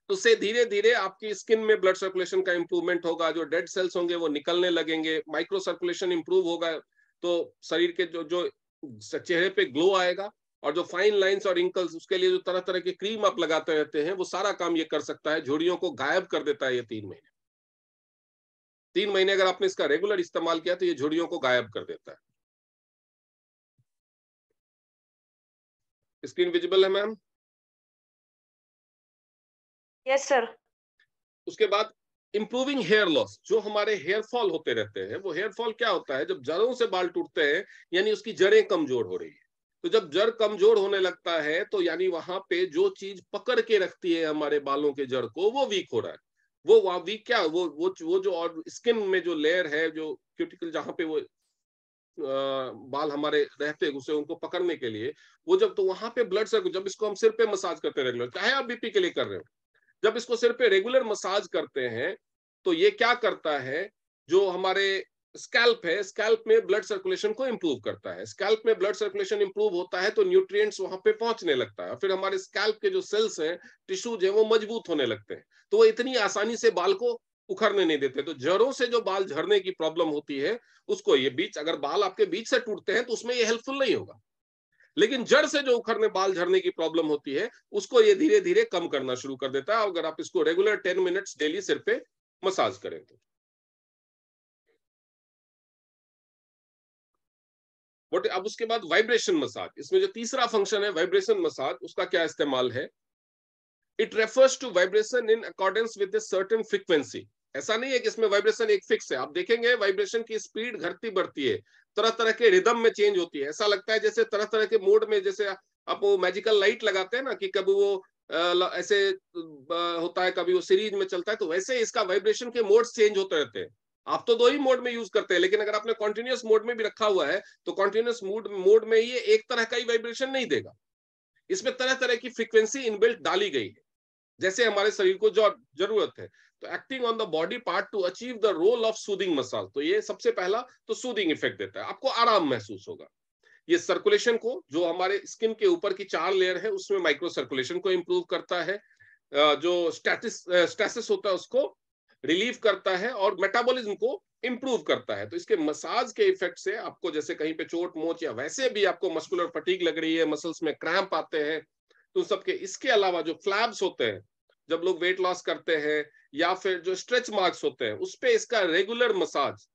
तो उससे धीरे धीरे आपकी स्किन में ब्लड सर्कुलेशन का इंप्रूवमेंट होगा, जो डेड सेल्स होंगे वो निकलने लगेंगे, माइक्रो सर्कुलेशन इंप्रूव होगा, तो शरीर के जो जो चेहरे पे ग्लो आएगा। और जो फाइन लाइंस और रिंकल्स, उसके लिए जो तरह तरह के क्रीम आप लगाते रहते हैं, वो सारा काम ये कर सकता है, झुर्रियों को गायब कर देता है ये 3 महीने। 3 महीने अगर आपने इसका रेगुलर इस्तेमाल किया तो ये झुर्रियों को गायब कर देता है। स्क्रीन विजिबल है मैम? Yes sir. उसके बाद इंप्रूविंग हेयर लॉस, जो हमारे हेयर फॉल होते रहते हैं, वो हेयर फॉल क्या होता है, जब जड़ों से बाल टूटते हैं, यानी उसकी जड़ें कमजोर हो रही है। तो जब जड़ कमजोर होने लगता है तो यानी वहां पे जो चीज पकड़ के रखती है हमारे बालों के जड़ को, वो वीक हो रहा है। वो वहां वीक क्या, वो जो, और स्किन में जो लेयर है, जो क्यूटिकल, जहां पे वो बाल हमारे रहते हैं उसे, उनको पकड़ने के लिए, वो जब, तो वहां पे ब्लड सर्कुलेशन, जब इसको हम सिर पे मसाज करते हैं रेगुलर, चाहे आप बीपी के लिए कर रहे हो, जब इसको सिर पे रेगुलर मसाज करते हैं तो ये क्या करता है, जो हमारे स्कैल्प है, स्कैल्प में ब्लड सर्कुलेशन को इंप्रूव करता है। स्कैल्प में ब्लड सर्कुलेशन इंप्रूव होता है तो न्यूट्रिएंट्स वहां पे पहुंचने लगता है, फिर हमारे स्कैल्प के जो सेल्स हैं, टिश्यूज हैं, वो मजबूत होने लगते हैं, तो वो इतनी आसानी से बाल को उखड़ने नहीं देते। तो जड़ों से जो बाल झड़ने की प्रॉब्लम होती है उसको, ये बीच, अगर बाल आपके बीच से टूटते हैं तो उसमें ये हेल्पफुल नहीं होगा, लेकिन जड़ से जो उखड़ने, बाल झड़ने की प्रॉब्लम होती है, उसको ये धीरे धीरे कम करना शुरू कर देता है, अगर आप इसको रेगुलर 10 मिनट्स डेली सिर पे मसाज करें तो। बट अब उसके बाद वाइब्रेशन मसाज, इसमें जो तीसरा फंक्शन है वाइब्रेशन मसाज, उसका क्या इस्तेमाल है? It refers to vibration in accordance with certain frequency. ऐसा नहीं है कि इसमें वाइब्रेशन एक फिक्स है, आप देखेंगे वाइब्रेशन की स्पीड घटती बढ़ती है, तरह तरह के रिदम में चेंज होती है। ऐसा लगता है जैसे तरह तरह के मोड में, जैसे आप वो मैजिकल लाइट लगाते हैं ना, कि कभी वो ऐसे होता है, कभी वो सीरीज में चलता है, तो वैसे इसका वाइब्रेशन के मोड्स चेंज होते रहते हैं। आप तो 2 ही मोड में यूज करते हैं, लेकिन अगर आपने कॉन्टिन्यूअस मोड में भी रखा हुआ है तो कॉन्टिन्यूअस मोड में ये एक तरह का ही वाइब्रेशन नहीं देगा, इसमें तरह तरह की फ्रीक्वेंसी इनबिल्ट डाली गई है, जैसे हमारे शरीर को जो जरूरत है। तो acting on the body part to achieve the role of soothing massage, तो ये सबसे पहला तो सूदिंग इफेक्ट देता है, आपको आराम महसूस होगा। ये सर्कुलेशन को, जो हमारे स्किन के ऊपर की 4 लेयर है उसमें माइक्रो सर्कुलेशन को इंप्रूव करता है, जो स्टेसिस होता है उसको रिलीव करता है, और मेटाबॉलिज्म को इंप्रूव करता है। तो इसके मसाज के इफेक्ट से आपको, जैसे कहीं पे चोट मोच या वैसे भी आपको मस्कुलर फटीग लग रही है, मसल्स में क्रैम्प आते हैं, तो सबके, इसके अलावा जो फ्लैब्स होते हैं, जब लोग वेट लॉस करते हैं, या फिर जो स्ट्रेच मार्क्स होते हैं, उस पे इसका रेगुलर मसाज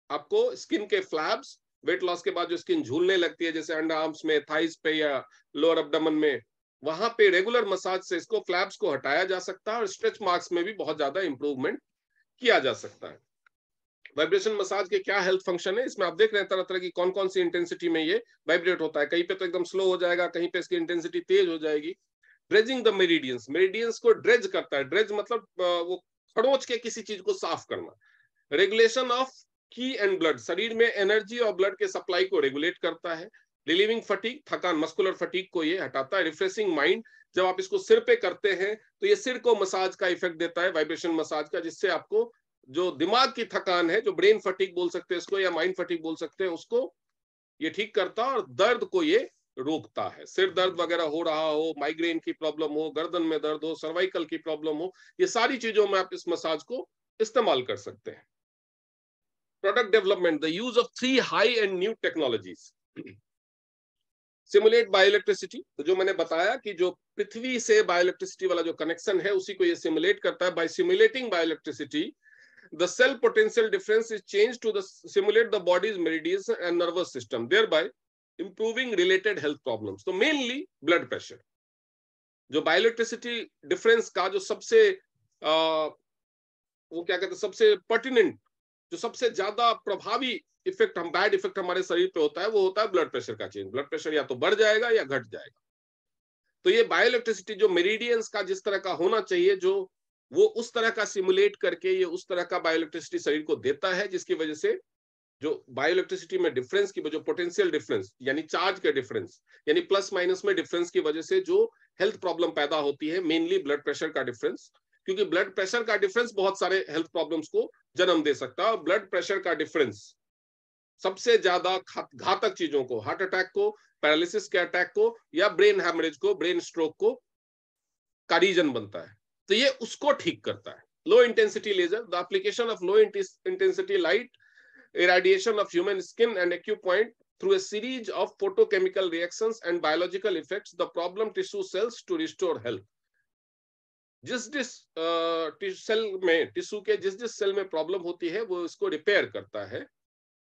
आपको स्किन के फ्लैब्स, वेट लॉस के बाद जो स्किन झूलने लगती है, जैसे अंडर आर्म्स में, थाइस पे या लोअर अब्डोमेन में, वहां पे रेगुलर मसाज से इसको, फ्लैब्स को हटाया जा सकता है, और स्ट्रेच मार्क्स में भी बहुत ज्यादा इंप्रूवमेंट किया जा सकता है। वाइब्रेशन मसाज के क्या हेल्थ फंक्शन है, इसमें आप देख रहे हैं तरह तरह की कौन कौन सी इंटेंसिटी में ये वाइब्रेट होता है। कहीं पे तो एकदम स्लो हो जाएगा, कहीं पे इसकी इंटेंसिटी तेज हो जाएगी। ड्रेजिंग द मेरिडियंस, मेरिडियंस को ड्रेज करता है। ड्रेज मतलब वो खरोच के किसी चीज को साफ करना। Regulation of qi and blood, शरीर में एनर्जी और ब्लड के सप्लाई को रेगुलेट करता है। रिलीविंग फटीग, थकान, मस्कुलर फटीग को ये हटाता है। रिफ्रेशिंग माइंड, जब आप इसको सिर पे करते हैं तो ये सिर को मसाज का इफेक्ट देता है वाइब्रेशन मसाज का, जिससे आपको जो दिमाग की थकान है, जो ब्रेन फटीग बोल सकते हैं इसको या माइंड फटीग बोल सकते हैं उसको, ये ठीक करता है और दर्द को ये रोकता है। सिर दर्द वगैरह हो रहा हो, माइग्रेन की प्रॉब्लम हो, गर्दन में दर्द हो, सर्वाइकल की प्रॉब्लम हो, ये सारी चीजों में आप इस मसाज को इस्तेमाल कर सकते हैं। Product development, the use of 3 high end new technologies. Simulate bioelectricity, तो जो मैंने बताया कि जो पृथ्वी से बायोइलेक्ट्रिसिटी वाला जो कनेक्शन है उसी को ये सिमुलेट करता है। By simulating bioelectricity the cell potential difference is changed to the simulate the body's meridians and nervous system, thereby improving related health problems. तो mainly blood pressure, जो बायोइलेक्ट्रिसिटी डिफरेंस का जो सबसे वो क्या कहते हैं, सबसे पर्टिनेंट, जो सबसे ज्यादा प्रभावी इफेक्ट, हम बैड इफेक्ट हमारे शरीर पे होता है, वो होता है ब्लड प्रेशर का चेंज। ब्लड प्रेशर या तो बढ़ जाएगा या घट जाएगा। तो ये बायोइलेक्ट्रिसिटी जो मेरिडियंस का जिस तरह का होना चाहिए, जो वो उस तरह का सिमुलेट करके ये उस तरह का बायोइलेक्ट्रिसिटी शरीर को देता है, जिसकी वजह से जो बायोइलेक्ट्रिसिटी में डिफरेंस की जो पोटेंशियल डिफरेंस यानी चार्ज के डिफरेंस यानी प्लस माइनस में डिफरेंस की वजह से जो हेल्थ प्रॉब्लम पैदा होती है, मेनली ब्लड प्रेशर का डिफरेंस, क्योंकि ब्लड प्रेशर का डिफरेंस बहुत सारे हेल्थ प्रॉब्लम्स को जन्म दे सकता है। और ब्लड प्रेशर का डिफरेंस सबसे ज्यादा घातक चीजों को, हार्ट अटैक को, पैरालिसिस के अटैक को या ब्रेन हैमरेज को, ब्रेन स्ट्रोक को का रीजन बनता है। तो ये उसको ठीक करता है। Low intensity laser, the application of low intensity light irradiation of human skin and acupoint through a series of photochemical reactions and biological effects the problem tissue cells to restore health. जिस cell में, tissue के जिस cell में problem होती है वो इसको repair करता है,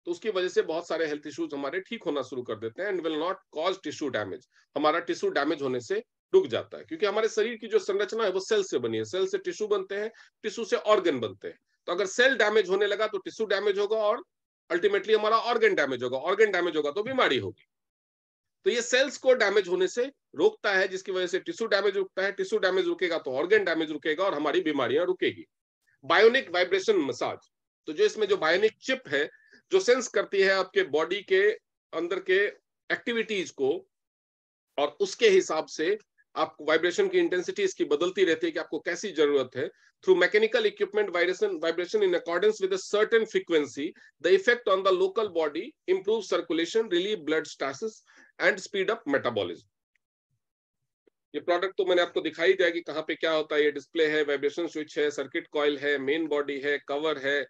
तो उसकी वजह से बहुत सारे हेल्थ इश्यूज हमारे ठीक होना शुरू कर देते हैं। And will not cause tissue damage, हमारा टिश्यू डैमेज होने से रुक जाता है, क्योंकि हमारे शरीर की जो संरचना है वो सेल से बनी है। सेल से टिश्यू बनते हैं, टिश्यू से ऑर्गन बनते हैं। तो अगर सेल डैमेज होने लगा तो टिश्यू डैमेज होगा और अल्टीमेटली हमारा ऑर्गन डैमेज होगा। ऑर्गन डैमेज होगा तो बीमारी होगी। तो ये सेल्स को डैमेज होने से रोकता है, जिसकी वजह से टिश्यू डैमेज रुकता है। टिश्यू डैमेज रुकेगा तो ऑर्गन डैमेज रुकेगा और हमारी बीमारियां रुकेगी। बायोनिक वाइब्रेशन मसाज, तो जो इसमें जो बायोनिक चिप है जो सेंस करती है आपके बॉडी के अंदर के एक्टिविटीज को, और उसके हिसाब से आपको वाइब्रेशन की इंटेंसिटी इसकी बदलती रहती है कि आपको कैसी जरूरत है। Through mechanical equipment vibration in accordance with a certain frequency, the effect on the local body improve circulation, relieve blood stasis and speed up metabolism. ये प्रोडक्ट तो मैंने आपको दिखाई दिया कि कहाँ पे क्या होता है। ये डिस्प्ले है, वाइब्रेशन स्विच है, सर्किट कॉइल है, मेन बॉडी है, कवर है,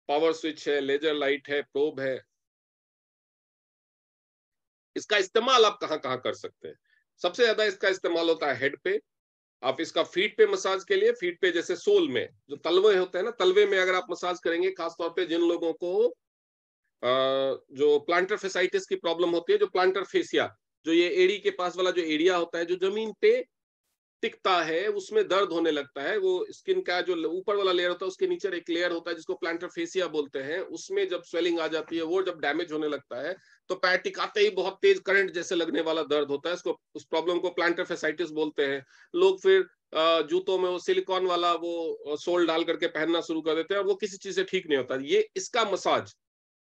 पावर स्विच है, लेजर लाइट है, प्रोब है। इसका इस्तेमाल आप कहाँ कहाँ कर सकते हैं? सबसे ज्यादा इसका इस्तेमाल होता है हेड पे। आप इसका फीट पे मसाज के लिए, फीट पे जैसे सोल में जो तलवे होते हैं ना, तलवे में अगर आप मसाज करेंगे, खासतौर पे जिन लोगों को जो प्लांटर फेसाइटिस की प्रॉब्लम होती है, जो प्लांटर फेसिया, जो ये एड़ी के पास वाला जो एरिया होता है जो जमीन पे टिकता है, उसमें दर्द होने लगता है। वो स्किन का जो ऊपर वाला लेयर होता है उसके नीचे एक लेयर होता है जिसको प्लांटर फेसिया बोलते हैं, उसमें जब स्वेलिंग आ जाती है, वो जब डैमेज होने लगता है तो पैर टिकाते ही बहुत तेज करंट जैसे लगने वाला दर्द होता है। उसको, उस प्रॉब्लम को प्लांटर फेसाइटिस बोलते हैं। लोग फिर जूतों में वो सिलिकॉन वाला वो सोल डाल करके पहनना शुरू कर देते हैं और वो किसी चीज से ठीक नहीं होता। ये इसका मसाज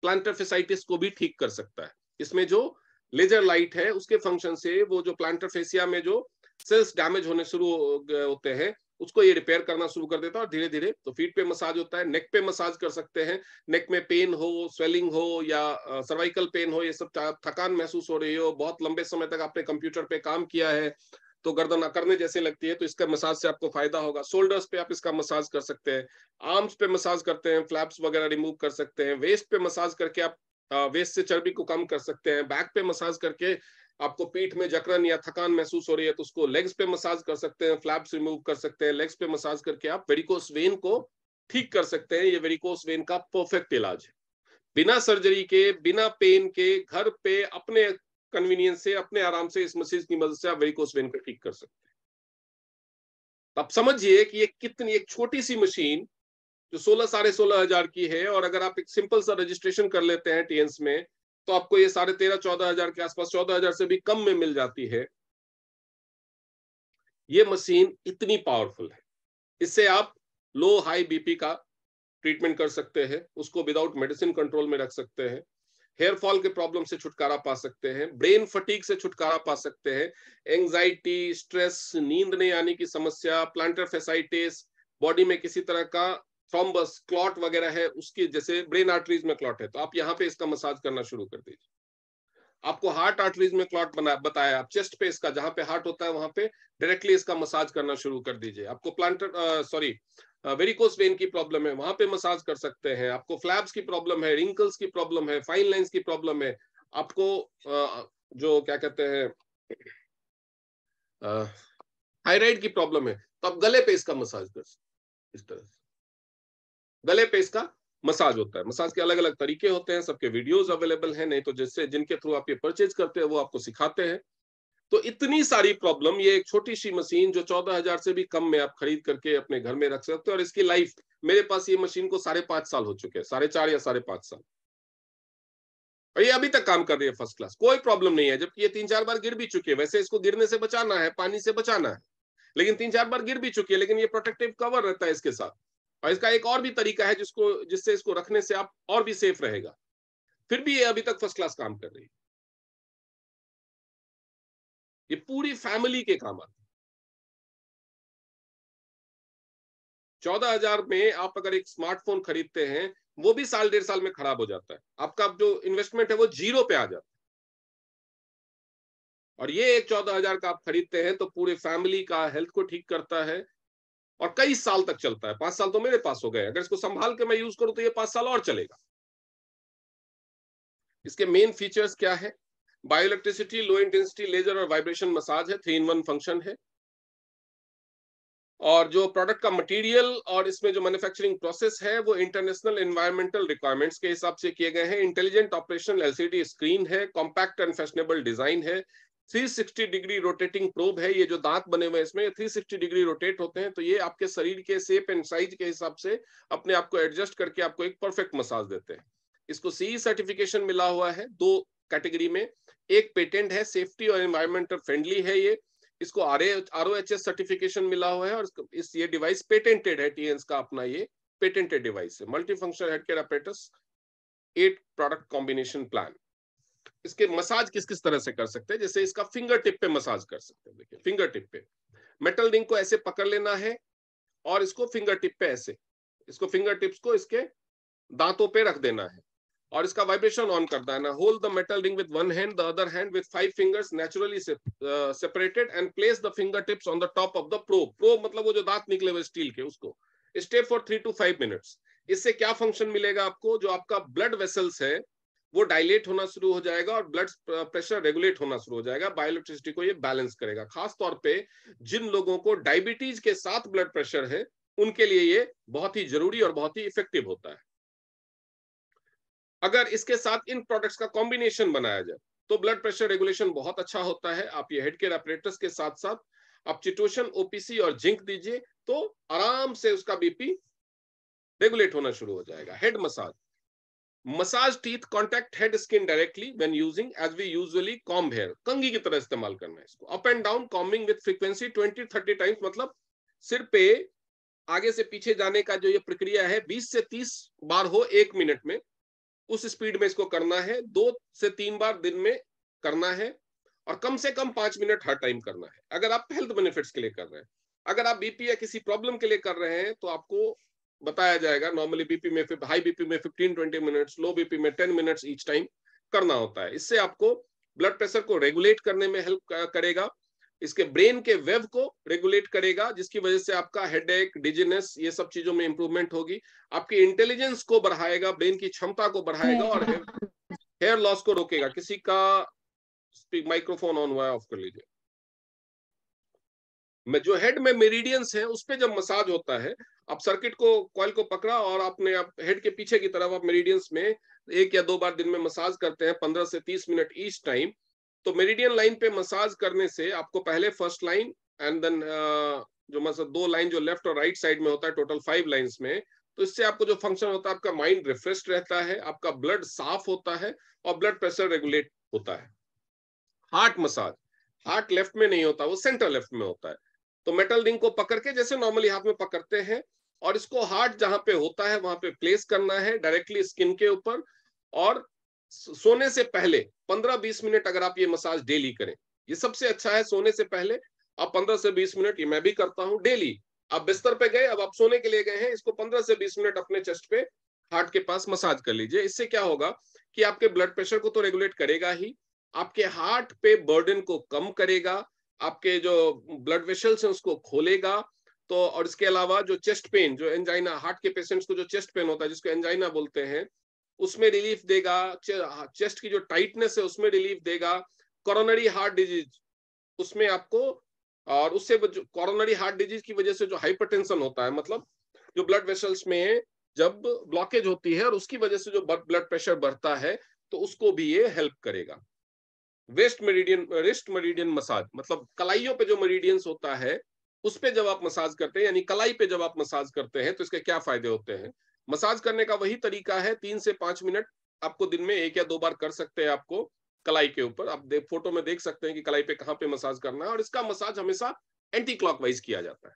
प्लांटर फेसाइटिस को भी ठीक कर सकता है। इसमें जो लेजर लाइट है उसके फंक्शन से वो जो प्लांटर फेसिया में जो सेल्स डैमेज होने शुरू होते हैं उसको ये रिपेयर करना शुरू कर देता है और धीरे धीरे। तो फीट पे मसाज होता है, नेक पे मसाज कर सकते हैं। नेक में पेन हो, स्वेलिंग हो या सर्वाइकल पेन हो, ये सब थकान महसूस हो रही हो, बहुत लंबे समय तक आपने कंप्यूटर पे काम किया है तो गर्दन अकड़ने जैसे लगती है, तो इसका मसाज से आपको फायदा होगा। शोल्डर्स पे आप इसका मसाज कर सकते हैं, आर्म्स पे मसाज करते हैं, फ्लैप्स वगैरह रिमूव कर सकते हैं। वेस्ट पे मसाज करके आप वेस्ट से चर्बी को कम कर सकते हैं। बैक पे मसाज करके आपको पीठ में जकड़न या थकान महसूस हो रही है तो उसको लेग्स पे मसाज कर सकते हैं, फ्लैप्स रिमूव कर सकते हैं। लेग्स पे मसाज करके आप वेरिकोस वेन को ठीक कर सकते हैं। ये वेरिकोस वेन का परफेक्ट इलाज है। बिना सर्जरी के, बिना पेन के, घर पे अपने कन्वीनियंस से, अपने आराम से इस मशीन की मदद से आप वेरिकोस वेन को ठीक कर सकते हैं। अब समझिए कि ये कितनी एक छोटी सी मशीन जो 16,500 की है, और अगर आप एक सिंपल सा रजिस्ट्रेशन कर लेते हैं टीएंस में तो आपको ये 13,500-14,000 के आसपास, 14,000 से भी कम में मिल जाती है। ये मशीन इतनी पावरफुल है, इससे आप लो हाई बीपी का ट्रीटमेंट कर सकते हैं, उसको विदाउट मेडिसिन कंट्रोल में रख सकते हैं, हेयर फॉल के प्रॉब्लम से छुटकारा पा सकते हैं, ब्रेन फटीग से छुटकारा पा सकते हैं, एंजाइटी, स्ट्रेस, नींद नहीं आने की समस्या, प्लांटर फेसाइटिस, बॉडी में किसी तरह का थ्रोम्बस, क्लॉट वगैरह है उसकी, जैसे ब्रेन आर्टरीज में क्लॉट है तो आप यहाँ पे इसका मसाज करना शुरू कर दीजिए। आपको हार्ट आर्टरीज में क्लॉट बना बताया, आप चेस्ट पे इसका, जहां पे हार्ट होता है वहां पे डायरेक्टली इसका मसाज करना शुरू कर दीजिए। आपको प्लांटर वेरिकोस वेन की प्रॉब्लम है, वहां पे मसाज कर सकते हैं। आपको फ्लैप्स की प्रॉब्लम है, रिंकल्स की प्रॉब्लम है, फाइन लाइंस की प्रॉब्लम है, आपको जो क्या कहते हैं थायराइड की प्रॉब्लम है, तो आप गले पे इसका मसाज कर सकते, इस तरह से गले पे इसका मसाज होता है। मसाज के अलग अलग तरीके होते हैं, सबके वीडियोस अवेलेबल हैं, नहीं तो जिससे जिनके थ्रू आप ये परचेज करते हैं वो आपको सिखाते हैं। तो इतनी सारी प्रॉब्लम, ये एक छोटी सी मशीन जो 14,000 से भी कम में आप खरीद करके अपने घर में रख सकते हो, और इसकी लाइफ, मेरे पास ये मशीन को 5.5 साल हो चुके हैं, 4.5 या 5.5 साल, और ये अभी तक काम कर रही है फर्स्ट क्लास, कोई प्रॉब्लम नहीं है। जबकि ये 3-4 बार गिर भी चुकी है, वैसे इसको गिरने से बचाना है, पानी से बचाना है, लेकिन 3-4 बार गिर भी चुकी है, लेकिन ये प्रोटेक्टिव कवर रहता है इसके साथ। और इसका एक और भी तरीका है जिससे इसको रखने से आप और भी सेफ रहेगा, फिर भी ये अभी तक फर्स्ट क्लास काम कर रही है। ये पूरी फैमिली के काम आती है। 14,000 में आप अगर एक स्मार्टफोन खरीदते हैं, वो भी 1.5 साल में खराब हो जाता है, आपका जो इन्वेस्टमेंट है वो जीरो पे आ जाता है। और ये एक 14,000 का आप खरीदते हैं तो पूरे फैमिली का हेल्थ को ठीक करता है, और कई साल तक चलता है। 5 साल तो मेरे पास हो गए, अगर इसको संभाल के मैं यूज करूं तो ये 5 साल और चलेगा। इसके मेन फीचर्स क्या है? Bioelectricity, low intensity laser और वाइब्रेशन मसाज है, 3-in-1 फंक्शन है। और जो प्रोडक्ट का मटेरियल और इसमें जो मैन्युफैक्चरिंग प्रोसेस है वो इंटरनेशनल एनवायरमेंटल रिक्वायरमेंट्स के हिसाब से किए गए हैं। इंटेलिजेंट ऑपरेशनल एलसीडी स्क्रीन है, कॉम्पैक्ट एंड फैशनेबल डिजाइन है, 360 डिग्री रोटेटिंग प्रोब है। ये जो दांत बने हुए हैं इसमें 360 डिग्री रोटेट होते हैं, तो ये आपके शरीर के शेप एंड साइज के हिसाब से अपने आप को एडजस्ट करके आपको एक परफेक्ट मसाज देते हैं। इसको सीई सर्टिफिकेशन मिला हुआ है 2 कैटेगरी में, एक पेटेंट है, सेफ्टी और एनवायरमेंटल फ्रेंडली है ये। इसको ROHS सर्टिफिकेशन मिला हुआ है, और ये डिवाइस पेटेंटेड है, टीएंस का अपना ये पेटेंटेड डिवाइस है। Multi functional head care apparatus, 8 product combination plan. इसके मसाज किस किस तरह से कर सकते हैं, जैसे इसका फिंगर टिप पे मसाज कर सकते हैं। देखिए फिंगर टिप पे मेटल रिंग को ऐसे पकड़ लेना है, और इसको फिंगर टिप पे ऐसे, इसको फिंगर टिप्स को इसके दांतों पे रख देना है, और इसका वाइब्रेशन ऑन करना है ना। Hold the metal ring with one hand, the other hand with 5 fingers naturally separated, and place the finger tips on the top of the probe. Probe मतलब वो जो दांत निकले हुए स्टील के, उसको स्टे फॉर 3 to 5 मिनट्स। इससे क्या फंक्शन मिलेगा आपको? जो आपका ब्लड वेसल्स है वो डायलेट होना शुरू हो जाएगा, और ब्लड प्रेशर रेगुलेट होना शुरू हो जाएगा। बायोइलेक्ट्रिसिटी को ये बैलेंस करेगा। खास तौर पे जिन लोगों को डायबिटीज के साथ ब्लड प्रेशर है उनके लिए ये बहुत ही जरूरी और बहुत ही इफेक्टिव होता है। अगर इसके साथ इन प्रोडक्ट्स का कॉम्बिनेशन बनाया जाए तो ब्लड प्रेशर रेगुलेशन बहुत अच्छा होता है। आप ये हेड केयर अपरेटस के साथ साथ आप चिटोशन, ओपीसी और जिंक दीजिए तो आराम से उसका बीपी रेगुलेट होना शुरू हो जाएगा। Head massage, massage teeth, contact head skin directly when using as we usually comb hair. कंघी की तरह इस्तेमाल करना है इसको। Up and down combing with frequency 20-30 times, मतलब सिर पे आगे से पीछे जाने का जो ये प्रक्रिया है 20 से 30 बार हो 1 मिनट में, उस स्पीड में इसको करना है। 2 से 3 बार दिन में करना है, और कम से कम 5 मिनट हर टाइम करना है, अगर आप हेल्थ बेनिफिट्स के लिए कर रहे हैं। अगर आप बीपी या किसी प्रॉब्लम के लिए कर रहे हैं तो आपको बताया जाएगा, नॉर्मली बीपी में, हाई बीपी में 15-20 मिनट्स, लो बीपी में 10 मिनट्स ईच टाइम करना होता है। इससे आपको ब्लड प्रेशर को रेगुलेट करने में हेल्प करेगा, इसके ब्रेन के वेव को रेगुलेट करेगा, जिसकी वजह से आपका हेडेक, डिजीनेस, ये सब चीजों में इंप्रूवमेंट होगी। आपकी इंटेलिजेंस को बढ़ाएगा, ब्रेन की क्षमता को बढ़ाएगा, और हेयर लॉस को रोकेगा। किसी का माइक्रोफोन ऑन हुआ है, ऑफ कर लीजिए। में जो हेड में मेरिडियंस है उस पे जब मसाज होता है, आप सर्किट को, कॉइल को पकड़ा और आपने आप हेड के पीछे की तरफ आप मेरिडियंस में 1 या 2 बार दिन में मसाज करते हैं 15 से 30 मिनट ईच टाइम। तो मेरिडियन लाइन पे मसाज करने से आपको पहले फर्स्ट लाइन एंड देन जो मतलब 2 लाइन जो लेफ्ट और राइट साइड में होता है, टोटल 5 लाइंस में, तो इससे आपको जो फंक्शन होता है, आपका माइंड रिफ्रेश रहता है, आपका ब्लड साफ होता है और ब्लड प्रेशर रेगुलेट होता है। हार्ट मसाज, हार्ट लेफ्ट में नहीं होता, वो सेंटर लेफ्ट में होता है। तो मेटल रिंग को पकड़ के जैसे नॉर्मली हाथ में पकड़ते हैं, और इसको हार्ट जहां पे होता है वहां पे प्लेस करना है डायरेक्टली स्किन के ऊपर। और सोने से पहले 15-20 मिनट अगर आप ये मसाज डेली करें, ये सबसे अच्छा है। सोने से पहले आप 15 से 20 मिनट, ये मैं भी करता हूं डेली। आप बिस्तर पे गए, अब आप सोने के लिए गए हैं, इसको 15 से 20 मिनट अपने चेस्ट पे हार्ट के पास मसाज कर लीजिए। इससे क्या होगा कि आपके ब्लड प्रेशर को तो रेगुलेट करेगा ही, आपके हार्ट पे बर्डन को कम करेगा, आपके जो ब्लड वेसल्स हैं उसको खोलेगा। तो और इसके अलावा जो चेस्ट पेन, जो एंजाइना, हार्ट के पेशेंट्स को जो चेस्ट पेन होता है जिसको एंजाइना बोलते हैं, उसमें रिलीफ देगा। चेस्ट की जो टाइटनेस है उसमें रिलीफ देगा। कोरोनरी हार्ट डिजीज उसमें आपको, और उससे कोरोनरी हार्ट डिजीज की वजह से जो हाइपरटेंशन होता है, मतलब जो ब्लड वेसल्स में जब ब्लॉकेज होती है और उसकी वजह से जो ब्लड प्रेशर बढ़ता है, तो उसको भी ये हेल्प करेगा। रिस्ट मेरिडियन मसाज, मतलब कलाइयों पे जो मेरिडियंस होता है उस पे जब आप मसाज करते हैं, यानी कलाई पे जब आप मसाज करते हैं, तो इसके क्या फायदे होते हैं। मसाज करने का वही तरीका है, 3 से 5 मिनट आपको दिन में 1 या 2 बार कर सकते हैं। आपको कलाई के ऊपर आप फोटो में देख सकते हैं कि कलाई पे कहाँ पे मसाज करना है, और इसका मसाज हमेशा एंटी क्लॉकवाइज किया जाता है।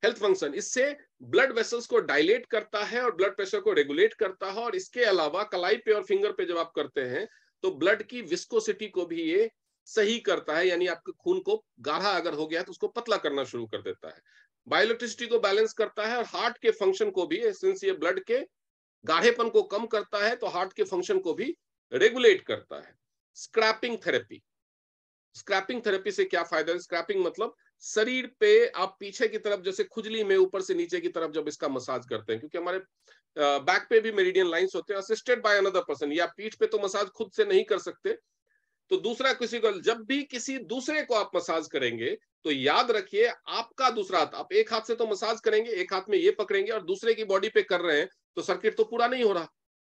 हेल्थ फंक्शन, इससे ब्लड वेसल्स को डायलेट करता है और ब्लड प्रेशर को रेगुलेट करता है। और इसके अलावा कलाई पे और फिंगर पे जब आप करते हैं तो ब्लड की विस्कोसिटी को भी ये सही करता है, यानी आपके खून को गाढ़ा अगर हो गया तो उसको पतला करना शुरू कर देता है। बायोइलेक्ट्रिसिटी को बैलेंस करता है और हार्ट के फंक्शन को भी, सिंस ये ब्लड के गाढ़ेपन को कम करता है तो हार्ट के फंक्शन को भी रेगुलेट करता है। स्क्रैपिंग थेरेपी, स्क्रैपिंग थेरेपी से क्या फायदा है। स्क्रैपिंग मतलब शरीर पे आप पीछे की तरफ, जैसे खुजली में ऊपर से नीचे की तरफ जब इसका मसाज करते हैं, क्योंकि हमारे बैक पे भी मेरिडियन लाइंस होते हैं असिस्टेड बाय अनदर पर्सन, या पीठ पे तो मसाज खुद से नहीं कर सकते, तो दूसरा किसी को, जब भी किसी दूसरे को आप मसाज करेंगे तो याद रखिए आपका दूसरा हाथ, आप एक हाथ से तो मसाज करेंगे, एक हाथ में ये पकड़ेंगे और दूसरे की बॉडी पे कर रहे हैं, तो सर्किट तो पूरा नहीं हो रहा,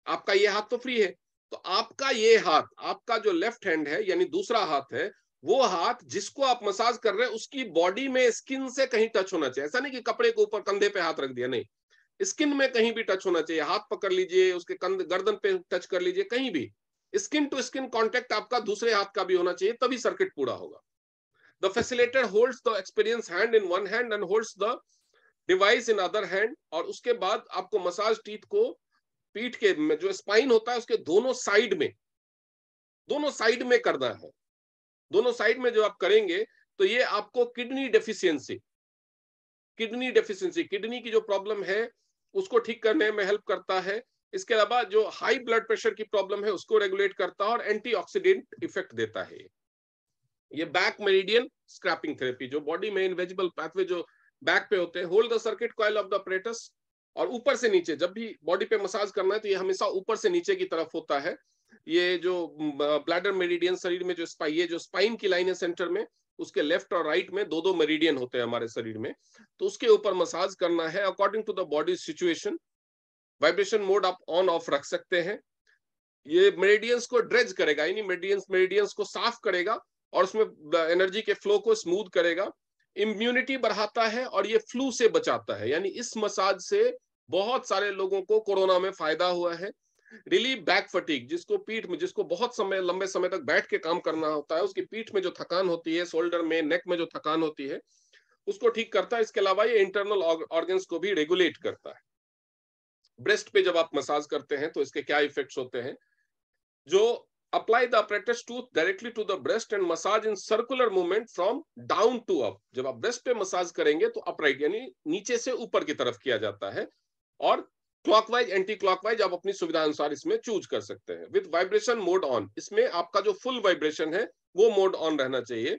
आपका ये हाथ तो फ्री है। तो आपका ये हाथ, आपका जो लेफ्ट हैंड है यानी दूसरा हाथ है, वो हाथ जिसको आप मसाज कर रहे हैं उसकी बॉडी में स्किन से कहीं टच होना चाहिए। ऐसा नहीं कि कपड़े के ऊपर कंधे पे हाथ रख दिया, नहीं, स्किन में कहीं भी टच होना चाहिए। हाथ पकड़ लीजिए, उसके गर्दन पे टच कर लीजिए, कहीं भी स्किन टू स्किन कांटेक्ट आपका दूसरे हाथ का भी होना चाहिए, तभी सर्किट पूरा होगा। The facilitator holds the experience hand in one hand and holds the device in other hand. और उसके बाद आपको मसाज टीथ को पीठ के जो स्पाइन होता है उसके दोनों साइड में करना है। दोनों साइड में जो आप करेंगे तो ये आपको किडनी की जो प्रॉब्लम है उसको ठीक करने में हेल्प करता है। इसके अलावा जो हाई ब्लड प्रेशर की प्रॉब्लम है उसको रेगुलेट करता है और एंटीऑक्सीडेंट इफेक्ट देता है। ये बैक मेरिडियन स्क्रैपिंग थेरेपी, जो बॉडी में इनविजिबल पाथवे जो बैक पे होते हैं, hold the circuit coil of the apparatus, और ऊपर से नीचे जब भी बॉडी पे मसाज करना है तो ये हमेशा ऊपर से नीचे की तरफ होता है। ये जो ब्लैडर मेरिडियन, शरीर में जो ये जो स्पाइन की लाइन है सेंटर में, उसके लेफ्ट और राइट में 2-2 मेरिडियन होते हैं हमारे शरीर में, तो उसके ऊपर मसाज करना है according to the body situation. Vibration mode आप ऑन ऑफ रख सकते हैं। ये मेरिडियंस को ड्रेज करेगा, यानी मेरिडियंस को साफ करेगा और उसमें एनर्जी के फ्लो को स्मूथ करेगा। इम्यूनिटी बढ़ाता है और ये फ्लू से बचाता है, यानी इस मसाज से बहुत सारे लोगों को कोरोना में फायदा हुआ है। रिलीव बैक फटीग, जिसको पीठ में, जिसको बहुत समय, लंबे समय तक बैठ के काम करना होता है, उसकी पीठ में जो थकान होती है, शोल्डर में, नेक में जो थकान होती है, उसको ठीक करता है। इसके अलावा ये इंटरनल ऑर्गन्स को भी रेगुलेट करता है। ब्रेस्ट पे जब आप मसाज करते हैं तो इसके क्या इफेक्ट्स होते हैं। जो apply the apparatus tooth directly to the breast and massage in circular movement from down to up। जब आप ब्रेस्ट पे मसाज करेंगे तो अपराइट यानी नीचे से ऊपर की तरफ किया जाता है, और क्लॉकवाइज एंटी क्लॉकवाइज आप अपनी सुविधा अनुसार इसमें चूज कर सकते हैं। विद वाइब्रेशन मोड ऑन, इसमें आपका जो फुल वाइब्रेशन है वो मोड ऑन रहना चाहिए,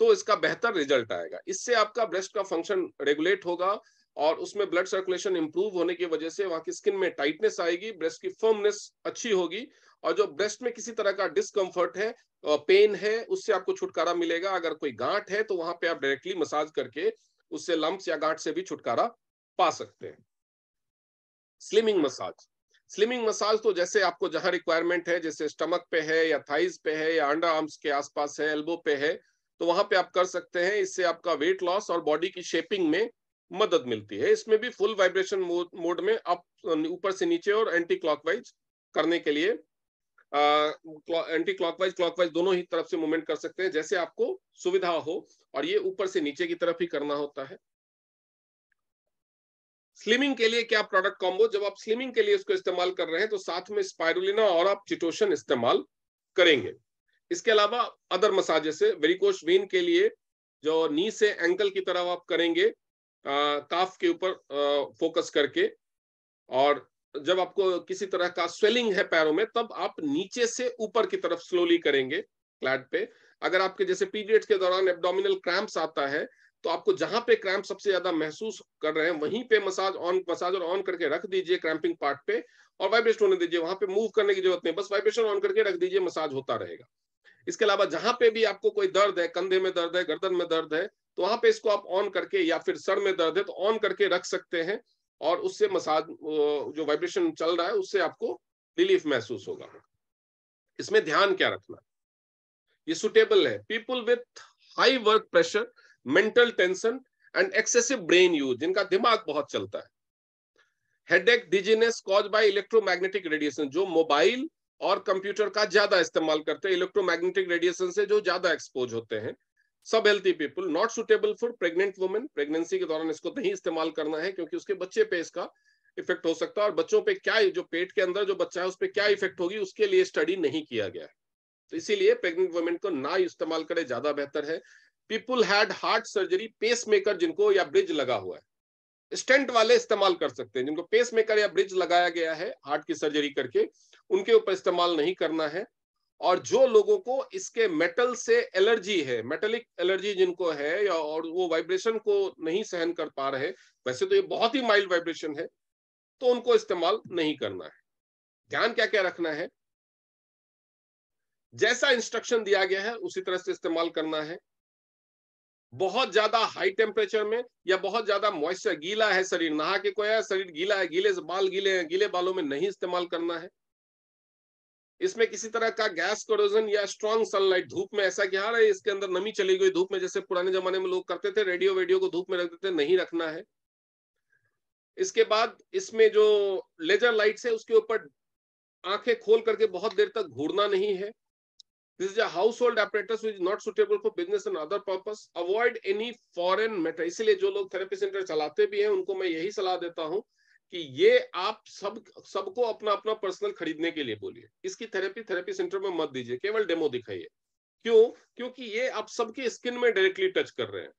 तो इसका बेहतर रिजल्ट आएगा। इससे आपका ब्रेस्ट का फंक्शन रेगुलेट होगा और उसमें ब्लड सर्कुलेशन इंप्रूव होने की वजह से वहां की स्किन में टाइटनेस आएगी, ब्रेस्ट की फर्मनेस अच्छी होगी, और जो ब्रेस्ट में किसी तरह का डिस्कम्फर्ट है, पेन है, उससे आपको छुटकारा मिलेगा। अगर कोई गांठ है तो वहां पे आप डायरेक्टली मसाज करके उससे लंप्स या गांठ से भी छुटकारा पा सकते हैं। स्लिमिंग मसाज तो जैसे आपको जहां रिक्वायरमेंट है, जैसे स्टमक पे है या थाइज पे है या अंडर आर्म्स के आसपास है, एल्बो पे है, तो वहां पे आप कर सकते हैं। इससे आपका वेट लॉस और बॉडी की शेपिंग में मदद मिलती है। इसमें भी फुल वाइब्रेशन मोड में आप ऊपर से नीचे और एंटी क्लॉकवाइज करने के लिए एंटी क्लॉकवाइज क्लॉकवाइज दोनों ही तरफ से मूवमेंट कर सकते हैं, जैसे आपको सुविधा हो। और ये ऊपर से नीचे की तरफ ही करना होता है। स्लिमिंग के लिए क्या प्रोडक्ट कॉम्बो, जब आप स्लिमिंग के लिए इसको इस्तेमाल कर रहे हैं तो साथ में स्पाइरुलिना और आप चिटोशन इस्तेमाल करेंगे। इसके अलावा अदर मसाजेस से वेरिकोस वेन के लिए जो नी से एंकल की तरफ आप करेंगे, काफ के ऊपर फोकस करके, और जब आपको किसी तरह का स्वेलिंग है पैरों में तब आप नीचे से ऊपर की तरफ स्लोली करेंगे क्लैट पे। अगर आपके जैसे पीरियड्स के दौरान एब्डोमिनल क्रैम्प्स आता है तो आपको जहां पे क्रैम्प सबसे ज्यादा महसूस कर रहे हैं वहीं पे मसाजर ऑन करके रख दीजिए क्रैम्पिंग पार्ट पे, और वाइब्रेशन होने दीजिए। वहां पे मूव करने की जरूरत नहीं, बस वाइब्रेशन ऑन करके रख दीजिए, मसाज होता रहेगा। इसके अलावा जहां पे भी आपको कोई दर्द है, कंधे में दर्द है, गर्दन में दर्द है, तो वहां पे इसको आप ऑन करके, या फिर सर में दर्द है तो ऑन करके रख सकते हैं, और उससे मसाज जो वाइब्रेशन चल रहा है उससे आपको रिलीफ महसूस होगा। इसमें ध्यान क्या रखना, ये सुटेबल है people with high work pressure, mental tension and excessive brain use, जिनका दिमाग बहुत चलता है। Headache, dizziness cause by electromagnetic radiation, जो मोबाइल और कंप्यूटर का ज्यादा इस्तेमाल करते हैं, इलेक्ट्रोमैग्नेटिक रेडिएशन से जो ज्यादा एक्सपोज होते हैं। सब healthy people, not suitable for pregnant women, pregnancy के दौरान इसको नहीं इस्तेमाल करना है क्योंकि उसके बच्चे पे इसका इफेक्ट हो सकता है, और बच्चों पे क्या, जो पेट के अंदर जो बच्चा है उस पर क्या इफेक्ट होगी उसके लिए स्टडी नहीं किया गया है, तो इसीलिए प्रेग्नेंट वुमेन को ना इस्तेमाल करें, ज्यादा बेहतर है। People had heart surgery, pacemaker जिनको या ब्रिज लगा हुआ है, स्टेंट वाले इस्तेमाल कर सकते हैं, जिनको पेस मेकर या ब्रिज लगाया गया है हार्ट की सर्जरी करके, उनके ऊपर इस्तेमाल नहीं करना है। और जो लोगों को इसके मेटल से एलर्जी है, मेटेलिक एलर्जी जिनको है, या और वो वाइब्रेशन को नहीं सहन कर पा रहे, वैसे तो ये बहुत ही माइल्ड वाइब्रेशन है, तो उनको इस्तेमाल नहीं करना है। ध्यान क्या क्या रखना है, जैसा इंस्ट्रक्शन दिया गया है उसी तरह से इस्तेमाल करना है। बहुत ज्यादा हाई टेम्परेचर में या बहुत ज्यादा मॉइस्चर, गीला है शरीर, नहा के कोई है शरीर गीला है, गीले बाल गीले हैं, गीले बालों में नहीं इस्तेमाल करना है। इसमें किसी तरह का गैस कोरोजन या स्ट्रॉन्ग सनलाइट, धूप में ऐसा कि हाँ इसके अंदर नमी चली गई धूप में, जैसे पुराने जमाने में लोग करते थे, रेडियो वेडियो को धूप में रख देते, नहीं रखना है। इसके बाद इसमें जो लेजर लाइट्स है उसके ऊपर आंखें खोल करके बहुत देर तक घूरना नहीं है। This is a household apparatus which is not suitable for business and other purpose. Avoid any foreign matter. इसलिए जो लोग थेरेपी सेंटर चलाते भी हैं उनको मैं यही सलाह देता हूं कि ये आप सबको अपना अपना पर्सनल खरीदने के लिए बोलिए, इसकी थेरेपी सेंटर में मत दीजिए, केवल डेमो दिखाइए। क्यों? क्योंकि ये आप सबकी स्किन में डायरेक्टली टच कर रहे हैं,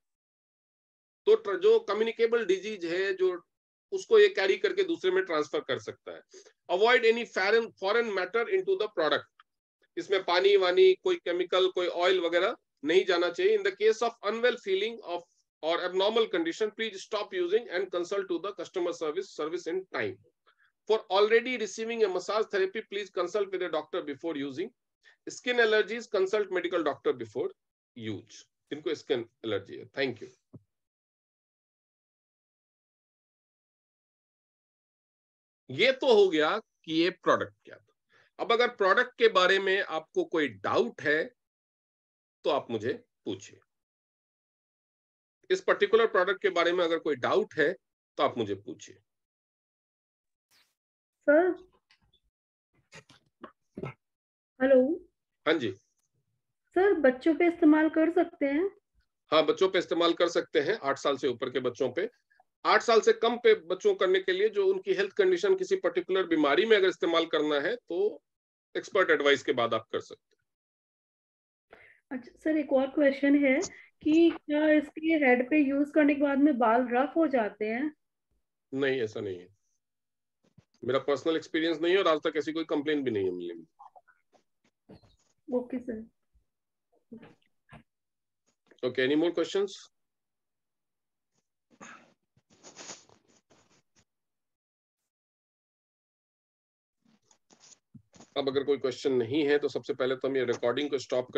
तो जो कम्युनिकेबल डिजीज है जो उसको ये कैरी करके दूसरे में ट्रांसफर कर सकता है। Avoid any foreign matter into the product, इसमें पानी वानी, कोई केमिकल, कोई ऑयल वगैरह नहीं जाना चाहिए। In the case of unwell feeling of और abnormal condition, please stop using and consult to the customer service in time. For already receiving a massage therapy, please consult with a doctor before using. Skin allergies, consult medical doctor before use. इनको skin allergy है। Thank you. ये तो हो गया कि ये product क्या था। अब अगर प्रोडक्ट के बारे में आपको कोई डाउट है तो आप मुझे पूछिए। इस पर्टिकुलर प्रोडक्ट के बारे में अगर कोई डाउट है तो आप मुझे पूछिए। Sir hello. हाँ जी। सर बच्चों पे इस्तेमाल कर सकते हैं? हाँ, बच्चों पे इस्तेमाल कर सकते हैं, 8 साल से ऊपर के बच्चों पे। 8 साल से कम पे बच्चों करने के लिए, जो उनकी हेल्थ कंडीशन किसी पर्टिकुलर बीमारी में अगर इस्तेमाल करना है तो एक्सपर्ट एडवाइस के बाद आप कर सकते हैं। अच्छा सर, एक और क्वेश्चन है कि क्या इसके हेड पे यूज करने के बाद में बाल रफ हो जाते हैं? नहीं, ऐसा नहीं है, मेरा पर्सनल एक्सपीरियंस नहीं है और आज तक ऐसी कोई कंप्लेन भी नहीं है मिली। Okay sir. Okay, any more questions? अब अगर कोई क्वेश्चन नहीं है तो सबसे पहले तो हम ये रिकॉर्डिंग को स्टॉप कर